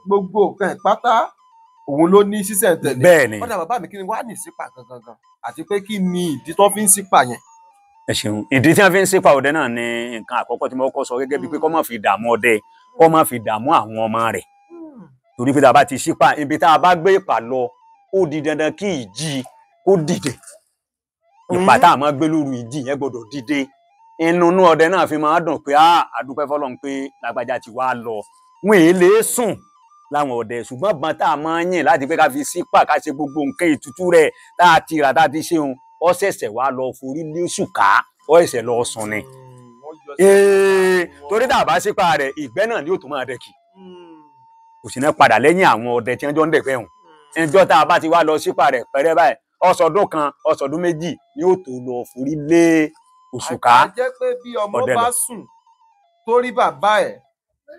gbogbo nǹkan ìpátá òun ló ní sísẹ̀ntẹ̀lé. bẹ́ẹ̀ ni ọ̀dà bàbá mi kí ni wàá ní sípà gangan àti pé kí ni ìdí tó fi ń sípà yẹn. ẹ ṣeun ìdí tí wọn fi ń sípà ọdẹ náà ni nǹkan àkọ́kọ́ tí mo kọ́ sọ gẹ́gẹ́ bíi pé kó má fi dààmú ọdẹ kó má fi dààmú àwọn ọmọ rẹ̀ torí pé tá a bá ti sípà ibi tá a bá gbé ìpà lọ ó di dandan kí ìjì kó dìde ìpà tá a máa gbé lóru ìjì yẹn gbọ́dọ̀ dìde inú ọdẹ náà fi máa dùn pé a dúpẹ́ fọ́lọ́run pé lágbájá ti wá lọ wọn èé lè sùn láwọn ọdẹ ṣùgbọ́n bọn tá a máa ń yìn láti pé ká fi sípà ká ṣe gbogbo nǹkan ètùtù rẹ̀ tá a ti rà tá a ti ṣeun ọ ṣẹ̀ṣẹ̀ wá lọ forí lóṣù ká ọ ẹ̀ṣẹ̀ lọ sùn ni torí tá a bá sípà rẹ̀ ìgbẹ́ náà ni yóò tó máa dẹ̀kì kò sí ní padà lẹ́yìn àwọn ọdẹ tí wọ́n jọ ń dẹ̀gbẹ́ hùn ẹjọ́ tá a bá ti wá lọ sípà rẹ̀ pẹ̀rẹ́ báyìí ọ̀sọ̀dún kan ọ̀sọ̀dún méjì ni yóò tó lọ forí lé oṣù ká a jẹ́ pé bí ọmọ bá sùn torí bàbá ẹ̀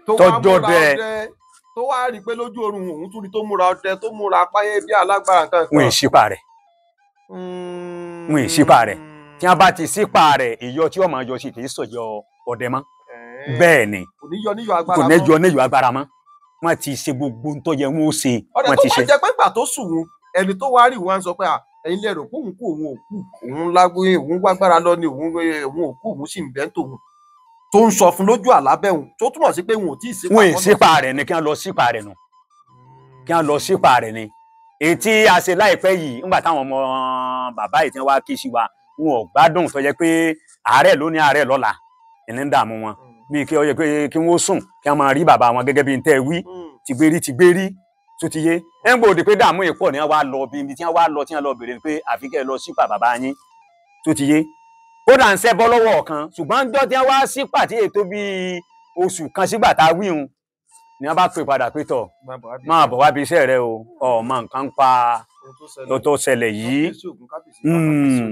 tọ́jọ́ dẹ tó wá rí i pé lójú oorun òun tún rí tó múra ọdẹ tó múra apáyé bí alágbára nǹkan kan. wọn ì sípà rẹ̀ wọn ì sípà rẹ̀ tí wọn bá ti sípà rẹ̀ ìyọ tí wọn máa yọ sí kì í sọjọ ọdẹ mọ́ bẹ́ẹ̀ ni kò ní yọ níyọ agbára mọ́ kò ní yọ níyọ agbára mọ́ wọn ti ṣe gbogbo tó yẹ wọn ó ṣe wọn ti ṣe. ọdẹ tó bá jẹ pé ìgbà tó sùn wọn ẹni tó wá rí wọn sọ pé ẹ̀yin lè rò pé òun kú òun ò kú òun lágbóyè òun gbàgbára lọ ni òun ò kú òun sì ń bẹ́ tòun tó ń sọ fún lójú àlábẹ́hùn tó túmọ̀ sí pé wọn ò tí ì sípà. wọn ì sípà rẹ̀ ni kí wọ́n lọ sípà rẹ̀ nù kí wọ́n lọ sípà rẹ̀ ni èyí tí a ṣe láìpẹ́ yìí nígbà táwọn ọmọ bàbá yìí tí wọ́n wá kí sí wa wọn ò gbádùn tó jẹ́ pé àárẹ̀ ló ní àárẹ̀ lọ́la ẹni ń dààmú wọn bíi kí ó yẹ pé kí wọ́n sùn kí wọ́n máa rí bàbá wọn gẹ́gẹ́ bí n tẹ́ wí tìgbérí tó ti yé ẹ̀ ń gbòdì pé dààmú yìí pọ̀ ní wọ́n wá lọ bí ibi tí wọ́n wá lọ tí wọ́n lọ bèrè pé àfi kẹ́ ẹ lọ sípà bàbá yín tó ti yé ó dà ń ṣẹ́ bọ́ lọ́wọ́ kan ṣùgbọ́n jọ́ tí wọ́n wá sí pàtí ètò bíi oṣù kan sígbà tá a wíhun ni wọ́n bá pè padà pé tọ̀ máa bọ̀ wá bí iṣẹ́ rẹ o ọmọ nǹkan ń pa tó ṣẹlẹ̀ yìí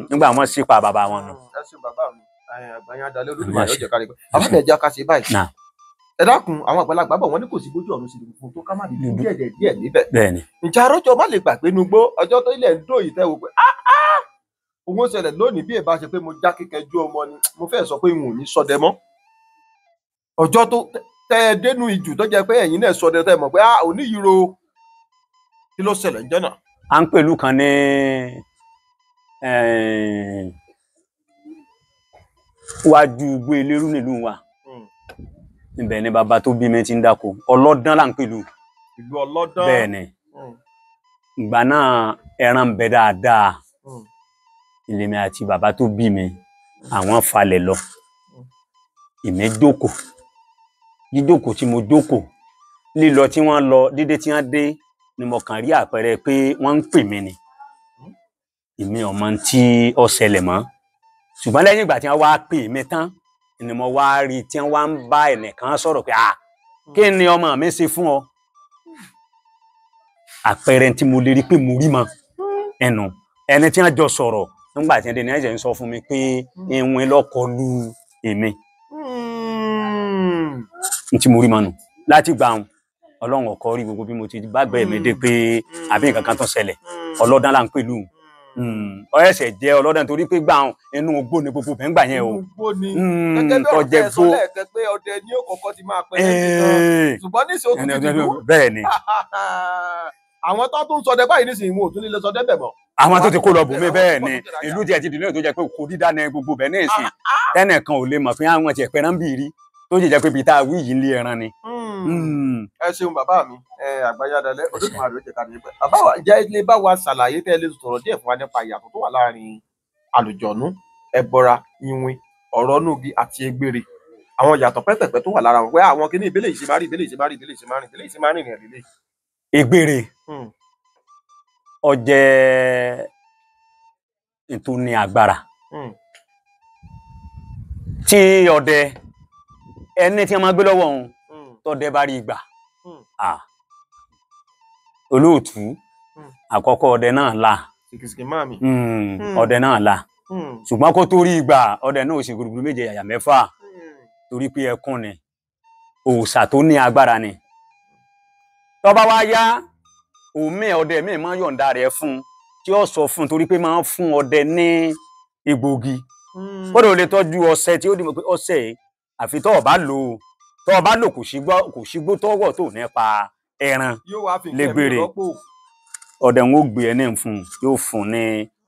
nígbà wọ́n sí pa bàbá wọn nù. ẹ ṣe bàbá mi àgbàyàn adalẹ olódùmarè ọjọ́ kárí pé àwọn ẹ̀jẹ̀ aka ṣe báyìí ẹ dákun àwọn àgbàlagbà bọ̀ wọ́n ní kò sí bójú ọ̀run sí ibi fún tó ká má di díẹ̀ níbẹ̀. ǹjẹ́ arójọ má lè gbàgbé nugbó ọjọ́ tó ilẹ̀ ń dò yìí tẹ́ wo pé òun ó ṣẹlẹ̀ lónìí bí èbá ṣe pé mo já kíkẹjú ọmọ ni mo fẹ́ sọ pé n ò ní ṣọdẹ mọ́ ọjọ́ tó tẹ ẹ dénú ìjù tó jẹ́ pé ẹ̀yin náà ṣọdẹ tẹ mọ̀ pé òní yìí ro kí ló ṣẹlẹ̀ ń jẹ́ náà. à ń pèlú kan ní wájú igbó elérú nílùú wa níbẹ̀ ni bàbá tó bí mi ti ń dáko ọlọ́dán là ń pèlú. ìlú ọlọ́dán bẹ́ẹ̀ ni ìgbà náà ẹran ń bẹ dáadáa ìlèmi àti bàbá tó bí mi àwọn falẹ̀ lọ ìmẹ jókòó jíjókòó tí mo jókòó lílọ tí wọ́n lọ dídé tí wọ́n dé ni mo kàn rí àpẹẹrẹ pé wọ́n ń pè mí ni èmi ọmọ tí ó ṣẹlẹ̀ mọ́ ṣùgbọ́n lẹ́yìn ìgbà tí wọ́n wá pè mí tán ni mo wá rí tí wọ́n wá ń bá ẹnìkan sọ̀rọ̀ pé kí ni ọmọ mi ṣe fún ọ àpẹẹrẹ tí mo lè rí pé mo rí mọ ẹni tí wọ́n jọ sọ̀rọ̀ nígbà tí ẹni ẹ̀jẹ̀ ń sọ fún mi pé ìwọ̀n lọ́kọlù èmi tí mo rí mọ́nu láti gbà wọn ọlọ́run ọkọ rí gbogbo bí mo ti bá gbẹ́ mi dé pé àbí nǹkan kan tó ṣẹlẹ̀ ọlọ́dán là ń pèlú ọ̀ẹ́sẹ̀ jẹ́ ọlọ́dán torí pé gbà wọn inú ogbó ni gbogbo bẹ́ẹ̀ ń gbà yẹn o tọ́jẹ́ gbó pé ọdẹ ní òkòkò ti máa pẹ́ ṣùgbọ́n níṣẹ́ ó tún ti dìbò bẹ́ẹ̀ ni àwọn tó tún ṣọdẹ báyìí nísìnyí wọn ò tún nílé ṣọdẹ bẹ̀ mọ́. àwọn tó ti kó lọ bùnmí bẹ́ẹ̀ ni ìlú tiẹ̀ ti dìnnà tó jẹ́ pé kò dídá ní gbogbo bẹ́ẹ̀ ní ìsìn tẹ́nìkan ò lè mọ̀ pé àwọn tiẹ̀ pẹ̀rán bì rí tó jẹ́ pé ibi tá a wí yìí ń lé ẹran ni. ẹ ṣeun bàbá mi Àgbàyàn Adalẹ Olódùmarè ló jẹ ká ní pẹ bàbá wa jẹ́ ilé bá wa ṣàlàyé tẹ́ lè sọ̀rọ̀ díẹ̀ fún wa nípa ìyàtọ̀ tó wà láàrin àlùjọ̀nú ẹbọra iwin ọ̀rọ̀ núgi àti egbére àwọn ìyàtọ̀ pẹ́pẹ̀pẹ́ tó wà lára wọn pé àwọn kìíní ìbílẹ̀ yìí ṣe máa rí ìbílẹ̀ yìí ṣe máa rí ìbílẹ̀ yìí ṣe máa rí ìbílẹ̀ yìí ṣe máa rí ìrìn àlélẹ́. egbére ó jẹ́ ètò ní agbára tí ọdẹ ẹni tí wọ́n máa gbé lọ́wọ́ òun tọ́dẹ bá rí ìgbà olóòtú àkọ́kọ́ ọdẹ náà la ọdẹ náà la ṣùgbọ́n kó tó rí ìgbà ọdẹ náà ò sì gbùrùgbùrù méje yàyà mẹ́fà torí pé ẹkún ni òòṣà tó ní agbára ni tó bá wá yá òmíì ọdẹ míì máa yọ̀ǹda rẹ̀ fún tí ó sọ fún torí pé máa ń fún ọdẹ ní egbògi kódà ó lè tọ́jú ọṣẹ tí ó dì mọ́ pé ọṣẹ àfi tó o bá lò kò sígbó tọ́wọ́ tó nípa ẹran lẹ́gbẹ̀rẹ̀ ọdẹ ń ó gbé ẹni fún yóò fún ní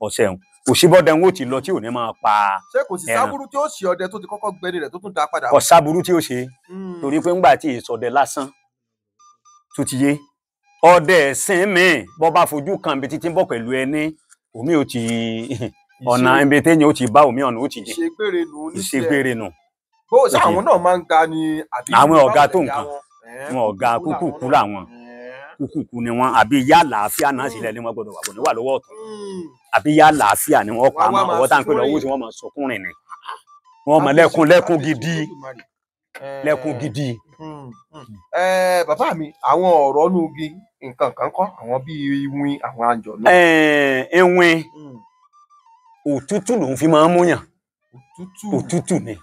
ọṣẹ òun kò sí bọ́dẹ ń ó ti lọ tí ò ní máa pa ẹran. ṣé kò sí sábúrú tí ó ṣe ọdẹ tó ti kọ́kọ́ gbẹ́ni rẹ̀ tó tún dá padà. kò sábúrú tí ó ṣe torí pé ńgbà tí ìsọdẹ lásán tó ti yé ọdẹ ẹ̀sìn míì bọ́ bá fojú kan ibi títí ń bọ̀ pẹ̀lú ẹni omi ò ti ọ̀nà ibi téèyàn ó ti bá omi ọ̀nà ó ti jẹ ìṣègbèrè nù. bó ṣe àwọn náà máa ń ga ni àbí. àwọn ọ̀gá tó nǹkan wọn ọ̀gá kúkúkú làwọn kúkúkú ni wọn àbí yá làáfíà náà sílẹ̀ ni wọ́n gbọ́dọ̀ wà kò ní wà lọ́wọ́ ọ̀tún àbí yá làáfíà ni wọ́n pa á mọ́ ọwọ́ tá à ń pè lọ́wọ́ tí wọ́n mọ̀ sọkúnrin ni wọ́n mọ̀ lẹ́kún gidi lẹ́kún gidi. bàbá mi àwọn ọ̀rọ̀ núgi nǹkan kan kọ́ àwọn bíi iwin àwọn àjọ̀nú. ewin òtútù lòun fi máa ń múyàn òtútù ni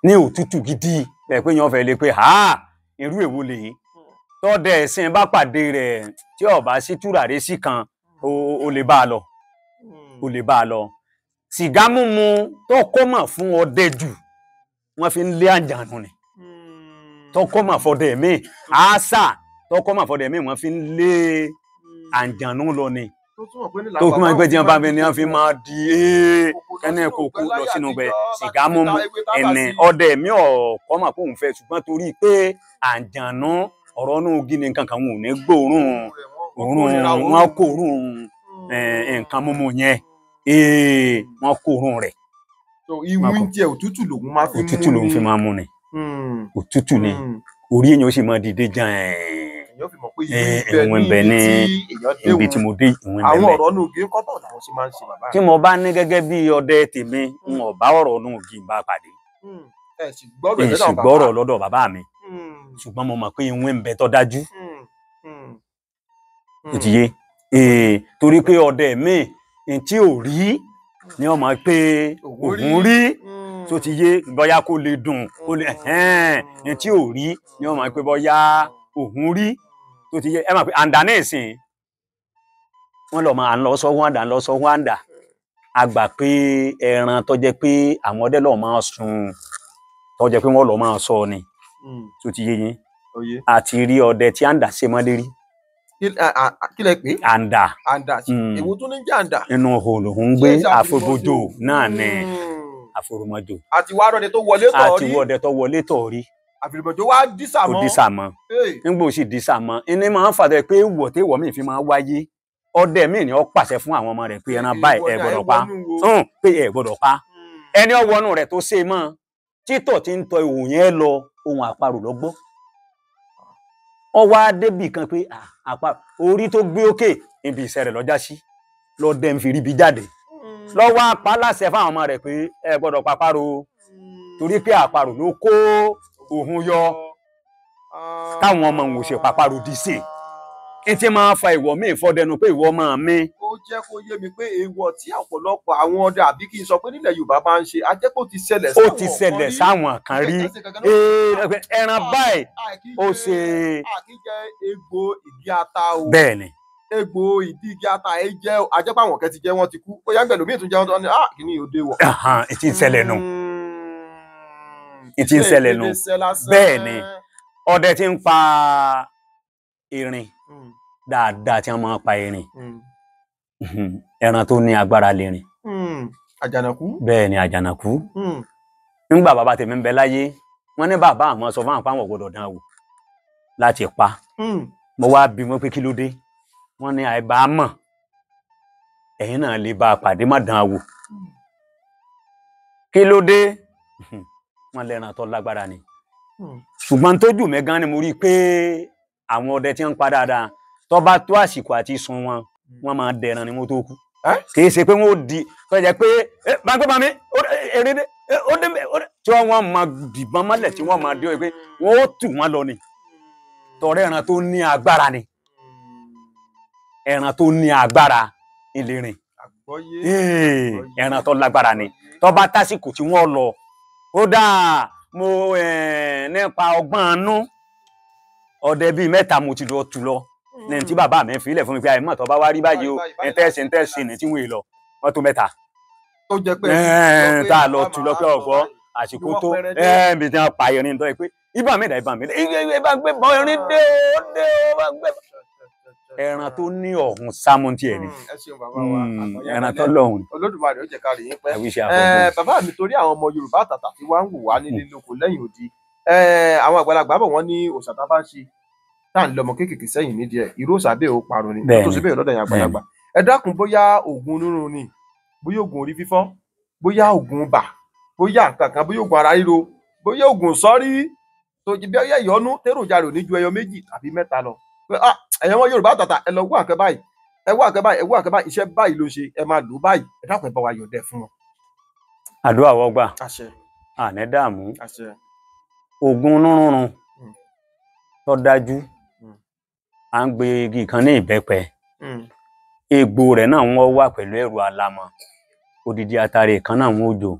ní òtútù gidi bẹ́ẹ̀ pé yan fẹ́ lè pé irú èwo lèyí tọ́dẹ ẹ̀sìn bá pàdé rẹ̀ tí ó bá sí tùràrí sí kan ó lè bá a lọ ó lè bá a lọ. sìgá mímu tó kọ́ mọ̀ fún ọdẹ jù wọ́n fi ń lé àjànù ni tó kọ́ mọ̀ fọdẹ míì àṣà tó kọ́ mọ̀ fọdẹ míì wọ́n fi ń lé àjànù lọ ni tó kún ẹgbẹ́ tí wọ́n bá bẹ ni wọ́n fi máa di kẹ́nẹ́ kókó lọ sínú bẹ sìgá mímu ẹ̀nẹ̀ ọdẹ mi ò kọ́ mọ̀ fóun fẹ́ ṣùgbọ́n torí pé àjànù ọ̀rọ̀ núgi ni nǹkan kan wọn ò ní gbóòórùn wọn kó òórùn nǹkan mímu yẹn wọn kó òórùn rẹ̀. ìwìn jẹ òtútù lòun máa fi mú ni òtútù lòun fi máa mú ni òtútù ni orí èèyàn ó sì máa dìde jan ìwọ̀n ibẹ̀ ní ibi tí mo dé ìwọ̀n ibẹ̀. àwọn ọ̀rọ̀ núgi ń kọ́ bọ̀ làwọn sì máa ń ṣe bàbá. tí mo bá ní gẹ́gẹ́ bí ọdẹ tèmi n ò bá ọ̀rọ̀ núgi bá pàdé ẹ sì gbọ́rọ̀ lọ́dọ̀ bàbá mi ṣùgbọ́n mo mọ̀ pé ìwọ̀n ń bẹ tó dájú ó ti yé torí pé ọdẹ mi tí ò rí ni ọmọ pé òun rí tó ti yé bóyá kó lè dùn kó lè tí ò rí ni ọmọ pé bóyá òun rí tó ti yé ẹ mọ̀ pé àǹdà náà ìsìn wọ́n lọ máa ń lọ sọ́wọ́n àǹdà ń lọ sọ́wọ́n àǹdà a gbà pé ẹran tó jẹ́ pé àwọn ọdẹ lọ́ọ́ máa sun tó jẹ́ pé wọ́n lọ́ọ́ máa sọ ni tó ti yé yín àti rí ọdẹ tí àǹdà ṣe mọ́lé rí. kí lẹ pé. àǹdà. èwo tó ní jẹ́ àǹdà. inú òhòlò ń gbé àforòmọjò náà ní àforòmọjò. àti wá ọdẹ tó wọlé tọ̀ rí. àti ọdẹ tó wọlé tọ̀ rí. àforòmọjò wá dísà mọ́. ó dísà mọ́. nígbà ó sì dísà mọ́ ẹni máa ń fàtẹ́ pé ìwọ̀ tí ìwọ̀ míì fi máa wáyé ọdẹ míì ni ó pàṣẹ fún àwọn ọmọ rẹ̀ pé ẹran báyìí ẹ gbọ́dọ̀ pa pé ẹ gbọ́dọ̀ pa ẹni ọwọ́nù rẹ̀ tó ṣe mọ́ títọ̀ tí ń tọ ìwò yẹn lọ ohun àparò lọ gbọ́ ọ wá débì kan pé àparò orí tó gbé òkè ibi ìṣẹ́ rẹ̀ lọ́jà sí lọ́dẹ ń fi ríbi jáde lọ́wọ́ apá láṣẹ fáwọn ọmọ rẹ̀ pé ẹ gbọ́dọ̀ pa àparò torí pé àparò ló kó òun yọ káwọn ọmọ òun ṣe pàparò dì sí kí tí máa fa ìwọ míì fọdẹnu pé ìwọ máa mí. ó jẹ́ kó yé mi pé èèwọ̀ tí ọ̀pọ̀lọpọ̀ àwọn ọdẹ àbí kí n sọ pé nílẹ̀ Yorùbá máa ń ṣe ajẹ́pọ̀ ti ṣẹlẹ̀ sáwọn kan rí. ó ti ṣẹlẹ̀ sáwọn kan rí ẹran báyìí ó ṣe. àkíjẹ egbò ìdí ata o. bẹ́ẹ̀ni. egbò ìdí igi ata ẹ jẹ́ ajẹ́pọ̀ àwọn kan ti jẹ́ wọ́n ti kú ó yá ń gbẹ̀lú míì tún jẹ́ wọ́n ní kí ni òde wọ̀. ìtì ń ṣẹlẹ̀ nù ìtì ń ṣẹlẹ̀ nù bẹ́ẹ̀ni ọdẹ ti ń pa erin dáadáa tí wọ́n máa pa erin ẹran tó ní agbára lẹ́rìn. àjànàkú. bẹ́ẹ̀ ni àjànàkú. nígbà bàbá tèmi ń bẹ láyé wọ́n ní bàbá àmọ́ sọ fún àwọn àwọn gbọ́dọ̀ dán wò láti pa. mo wá bí wọn pé kí ló dé wọ́n ní àìbá mọ̀ ẹ̀yin náà lè bá a pàdé má dán wò. kí ló dé wọ́n lẹ́ran tó lágbára ni ṣùgbọ́n tójú mi gan ni mo rí i pé àwọn ọdẹ tí ń pa dáadáa tó bá tó àsìkò àti sun wọn wọ́n máa dẹran ni wọ́n tó kú kì í ṣe pé wọ́n ó di tó jẹ́ pé gbàgbọ́ mi èrèdè ó dé tí wọ́n máa dìbọn mọ́lẹ̀ tí wọ́n máa dé ọ pé wọ́n ó tù wọ́n lọ ni tọrẹ ẹran tó ní agbára ni ẹran tó ní agbára ìlérìn ẹran tó lágbára ni tó bá tásìkò tí wọ́n lọ kódà mo nípa ọgbọ́n anú ọdẹ bíi mẹ́ta mo ti lọ tù lọ ní tí bàbá mi fi ilẹ̀ fún mi pé àìmọ̀ tó bá wá rí báyìí o ntẹ́sí ní tí wọ́n lọ wọ́n tó mẹ́ta tó jẹ́ pé tá a lọ tù lọ pé ọ̀gbọ́ àsìkò tó mi ti pa irin tó yẹ pé ibà mi dà ibà gbé bọ́ irin dé ó bá gbé ẹran tó ní ọ̀hún sámúntì ẹ̀ ni ẹran tó lọ́hùn. Olódùmarè ó jẹ́ ká rí yín pẹ́. Bàbá mi torí àwọn ọmọ Yorùbá àtàtà tí wọ́n ń wò wá nílé lóko lẹ́yìn odi àwọn àgbàlagbà bọ̀ wọ́n ní òòṣà tá a bá ń ṣe tá à ń lọmọ kéékèèké sẹ́yìn nídìí ẹ̀ irú òòṣà bẹ́ẹ̀ ó parun ni tó ṣe bẹ́ẹ̀ lọ́dọ̀ yẹn àgbàlagbà. Ẹ dákun bóyá oògùn onírun ni bóyá oògùn orí fífọ́ bóyá oògùn bà bóyá nǹkankan bóyá oògùn ara ríro bóyá oògùn sọ́rí tó jẹ́ bóyá ìyọnu tẹ́ròjà rò ní ju ẹyọ méjì tàbí mẹ́ta lọ pé ẹ̀yàn wọn Yorùbá àtàtà ẹ lọ wá nǹkan báyìí ẹ wá nǹkan báyìí ẹ wá nǹkan báyìí iṣẹ́ báyìí ló ṣe ẹ máa lò báyìí ẹ dákun ẹ bá wa yọ̀ǹda fún wọn. àdúrà wọgbà àní dààmú oògùn onírúurú tó dájú à ń gbé igi kan ní ìbẹ́pẹ egbò rẹ̀ náà wọ́n wà pẹ̀lú ẹ̀rù alamọ odidi atare kan náà wọ́n jò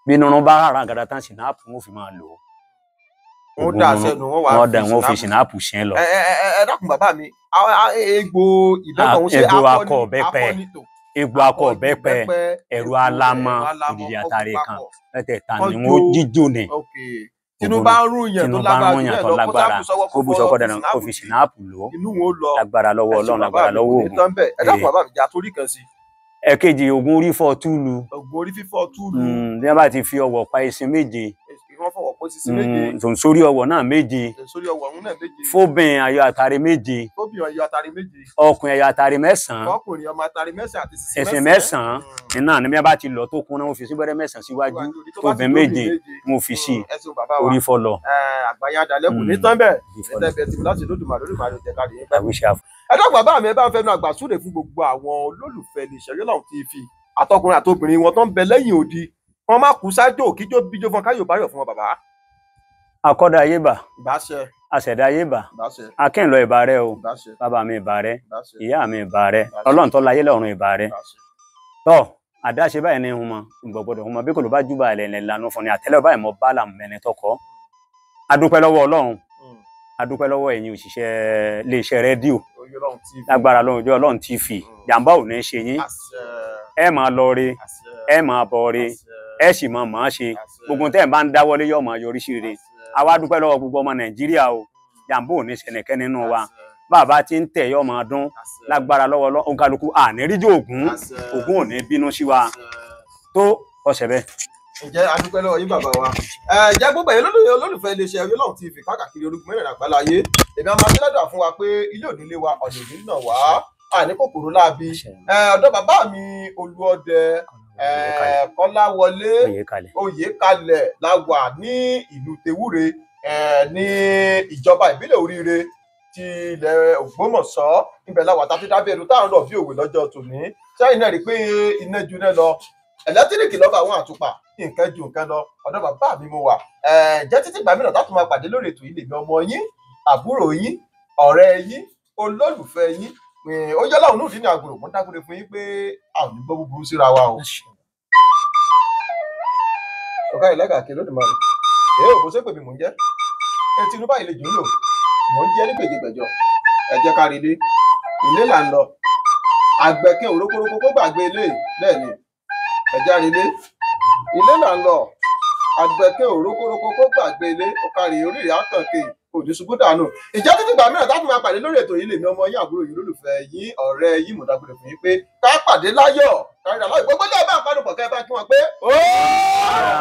bí nínú bá rárá gàdá tán sinapu wọ́n fi máa lò ó wọ́n dà sẹ́nu wọ́n fi sinapu ṣẹ́ lọ. ẹ dákun bàbá mi egbò ìbẹ́pẹ òun ṣe egbò akọ ọ̀bẹ́pẹ ẹ̀rù alamọ odidi atare kan mẹ́tẹ̀ẹ̀ta ni wọ́n jíjò ní tinú bá ń rún yẹn tó lágbára kó bú sọkọ dáná kó fi sinapu lò lágbára lọ́wọ́ Ọlọ́run lágbára lọ́wọ́ Ògún. ẹ dákun bàbá mi jà torí kan sí. ẹ̀kejì oògùn orí fọ́ túlù. oògùn orí fífọ́ túlù. bí wọ́n bá ti fi ọwọ́ pa esin méje. wọ́n fọwọ́ pọ́ sísí méje. sórí ọwọ́ náà méje. sórí ọwọ́ ọ̀hún náà méje. fóbìn ayọ̀ àtàrí méje. fóbìn ayọ̀ àtàrí méje. ọkùnrin ayọ̀ àtàrí mẹ́sàn-án. ọkùnrin ọmọ àtàrí mẹ́sàn-án àti sísí ẹsẹ̀ mẹ́sàn-án iná ni bí wọ́n bá ti lọ tó kún náà wọ́n fi sí gbẹ́rẹ́ mẹ́sàn-án síwájú fóbìn méje mo fi sí orí fọ́ lọ. àgbáyé adalẹ kò ní tán bẹ́ẹ̀ ẹ̀ẹ́dẹ́gbẹ̀ẹ́ tí láti Olódùmarè jẹ́ ká lè yín pẹ́. ẹ dákun bàbá mi ẹ bá ń fẹnu àgbà súre fún gbogbo àwọn olólùfẹ́ iléeṣẹ́ Yorùbá TV àtọkùnrin àtobìnrin wọn tó ń bẹ lẹ́yìn odi wọn má kú sájò kíjó bíjó fún káyọ̀ báyọ̀ fún wọn bàbá. akọ́dà ayé bà ìbáṣẹ àṣẹ̀dá ayé bà akínlọ ìbà rẹ o bàbá mi ìbà rẹ ìyá mi ìbà rẹ Ọlọ́run tó láyé lọ́run ìbà rẹ tọ́ àdáṣe báyìí ní ìhun mọ ìgbọ̀gbọ̀dọ̀ ìhun mọ bí kò ló bá júbà ilẹ̀ lànà fún ni àtẹ́lẹ̀ báyìí mọ bá làmù mẹ́ni tọkọ adúpẹ́ lọ́wọ́ Ọlọ́run adúpẹ́ lọ́wọ́ ẹ̀yin òṣìṣẹ́ iléeṣẹ́ rédíò lágbára lọ́run ojú Ọlọ́run TV jàǹbá ò ní ṣe yín ẹ máa lọ re ẹ máa bọ̀ re ẹ sì máa ṣe gbogbo tẹ́ ẹ̀ bá ń dáwọ́lé yóò máa yọrí sí rere àwa dúpẹ́ lọ́wọ́ gbogbo ọmọ Nàìjíríà o jàǹbá ò ní ṣẹnìkẹ́ nínú wa bàbá tí ń tẹ̀ yóò máa dún lágbára lọ́wọ́ òǹkàlùkù àníríjì Ògún ò ní bínú sí wa tó ọ̀sẹ̀ bẹ́ẹ̀. ǹjẹ́ adúpẹ́ lọ́wọ́ yín bàbá wa ǹjẹ́ gbogbo ẹ̀yin olólùfẹ́ iléeṣẹ́ Yorùbá TV káàkiri orígun mẹ́rin àgbáláyé èmi àmọ́ akílẹ́dà fún wa pé ilé òní lé wa ọ̀nà òní náà wá àní kòkòrò láabi ọ̀dọ̀ bàbá mi Olúọdẹ Kọ́láwọlé Oyèkalẹ̀ la wà ní ìlú Tewúre ní ìjọba ìbílẹ̀ Oríire ti ilẹ̀ Ògbómọ̀ṣọ́ ibẹ̀ la wà tá a fi dábẹ́ ẹnu táwọn náà bí òwe lọ́jọ́ tòní sẹ́yìn náà rí i pé iná ju náà lọ ẹ̀lẹ́tíríkì lọ́ba àwọn àtùpà nǹkan ju nǹkan lọ ọ̀dọ̀ bàbá mi mo wà jẹ́ títí ìgbà mìíràn táwọn máa pàdé lórí ètò yìí lèmi ọmọ yín àbúrò yín ọ̀rẹ́ yín olólùfẹ́ yín ó yẹ láwọn náà ní àgùrò mọ́ dágbére fún yín pé a ò ní gbọ́ búburú síra wa o. ọ̀gá ìlẹ́gà kí Olódùmarè èyí ò kó sépè mi mò ń jẹ́ Tinubu ilé jù ú lò mò ń jẹ́ ní gbèjègbèjọ ẹ jẹ́ ká rí dé ilé là ń lọ àgbẹ̀kẹ́ òrókórókó kó gbàgbé ilé bẹ́ẹ̀ ni ẹ jẹ́ rí dé ilé là ń lọ àgbẹ̀kẹ́ òrókórókó kó gbàgbé ilé ọ̀kárí oríire àkànkè òdì ṣubú dànù ìjẹ́ títí gbà mìíràn táwọn máa pàdé lórí ètò yìí lèmi ọmọ yín àbúrò yìí olólùfẹ́ yín ọ̀rẹ́ yín mọ̀dágbére fún yín pé ká pàdé láyọ̀ kárí àlọ́ ìgbógbó lẹ́ẹ̀ bá àpánupọ̀ kẹ́ ẹ bá kí wọn pé ó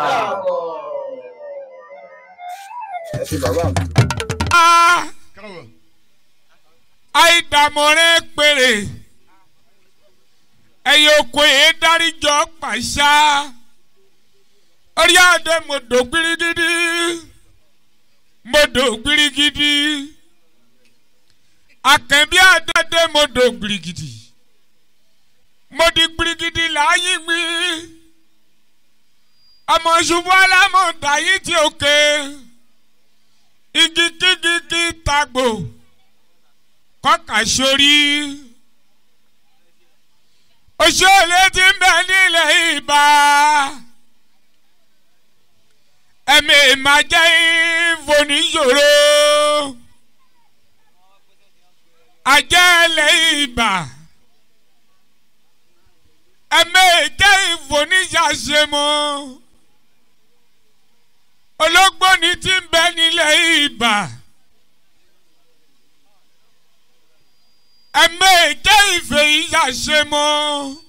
dàbọ̀. ẹ ṣe bàbá mi. àìdàmọ̀rẹ́ péré ẹ̀yẹ oko yìí dáríjọ́ pàṣá orí adé mo dò gbirigidi mo dò gbirigidi akẹ́bí adé mo dò gbirigidi mo di gbirigidi láyé mi ọmọ ṣubú alámọ̀ dàyí tí òkè igi kíkíkí tagbo kọ́kà sórí òṣèlè tí ń bẹ nílẹ̀ Ìbà ẹ̀mí máa jẹ́ ìfòníyòrò àjẹ́lẹ̀ Ìbà ẹ̀mí jẹ́ ìfòníyàṣẹ́mọ́ ológbò ní tí ń bẹ nílẹ̀ Ìbà ẹ̀mí jẹ́ ìfẹ́ ìyàṣẹ́mọ́.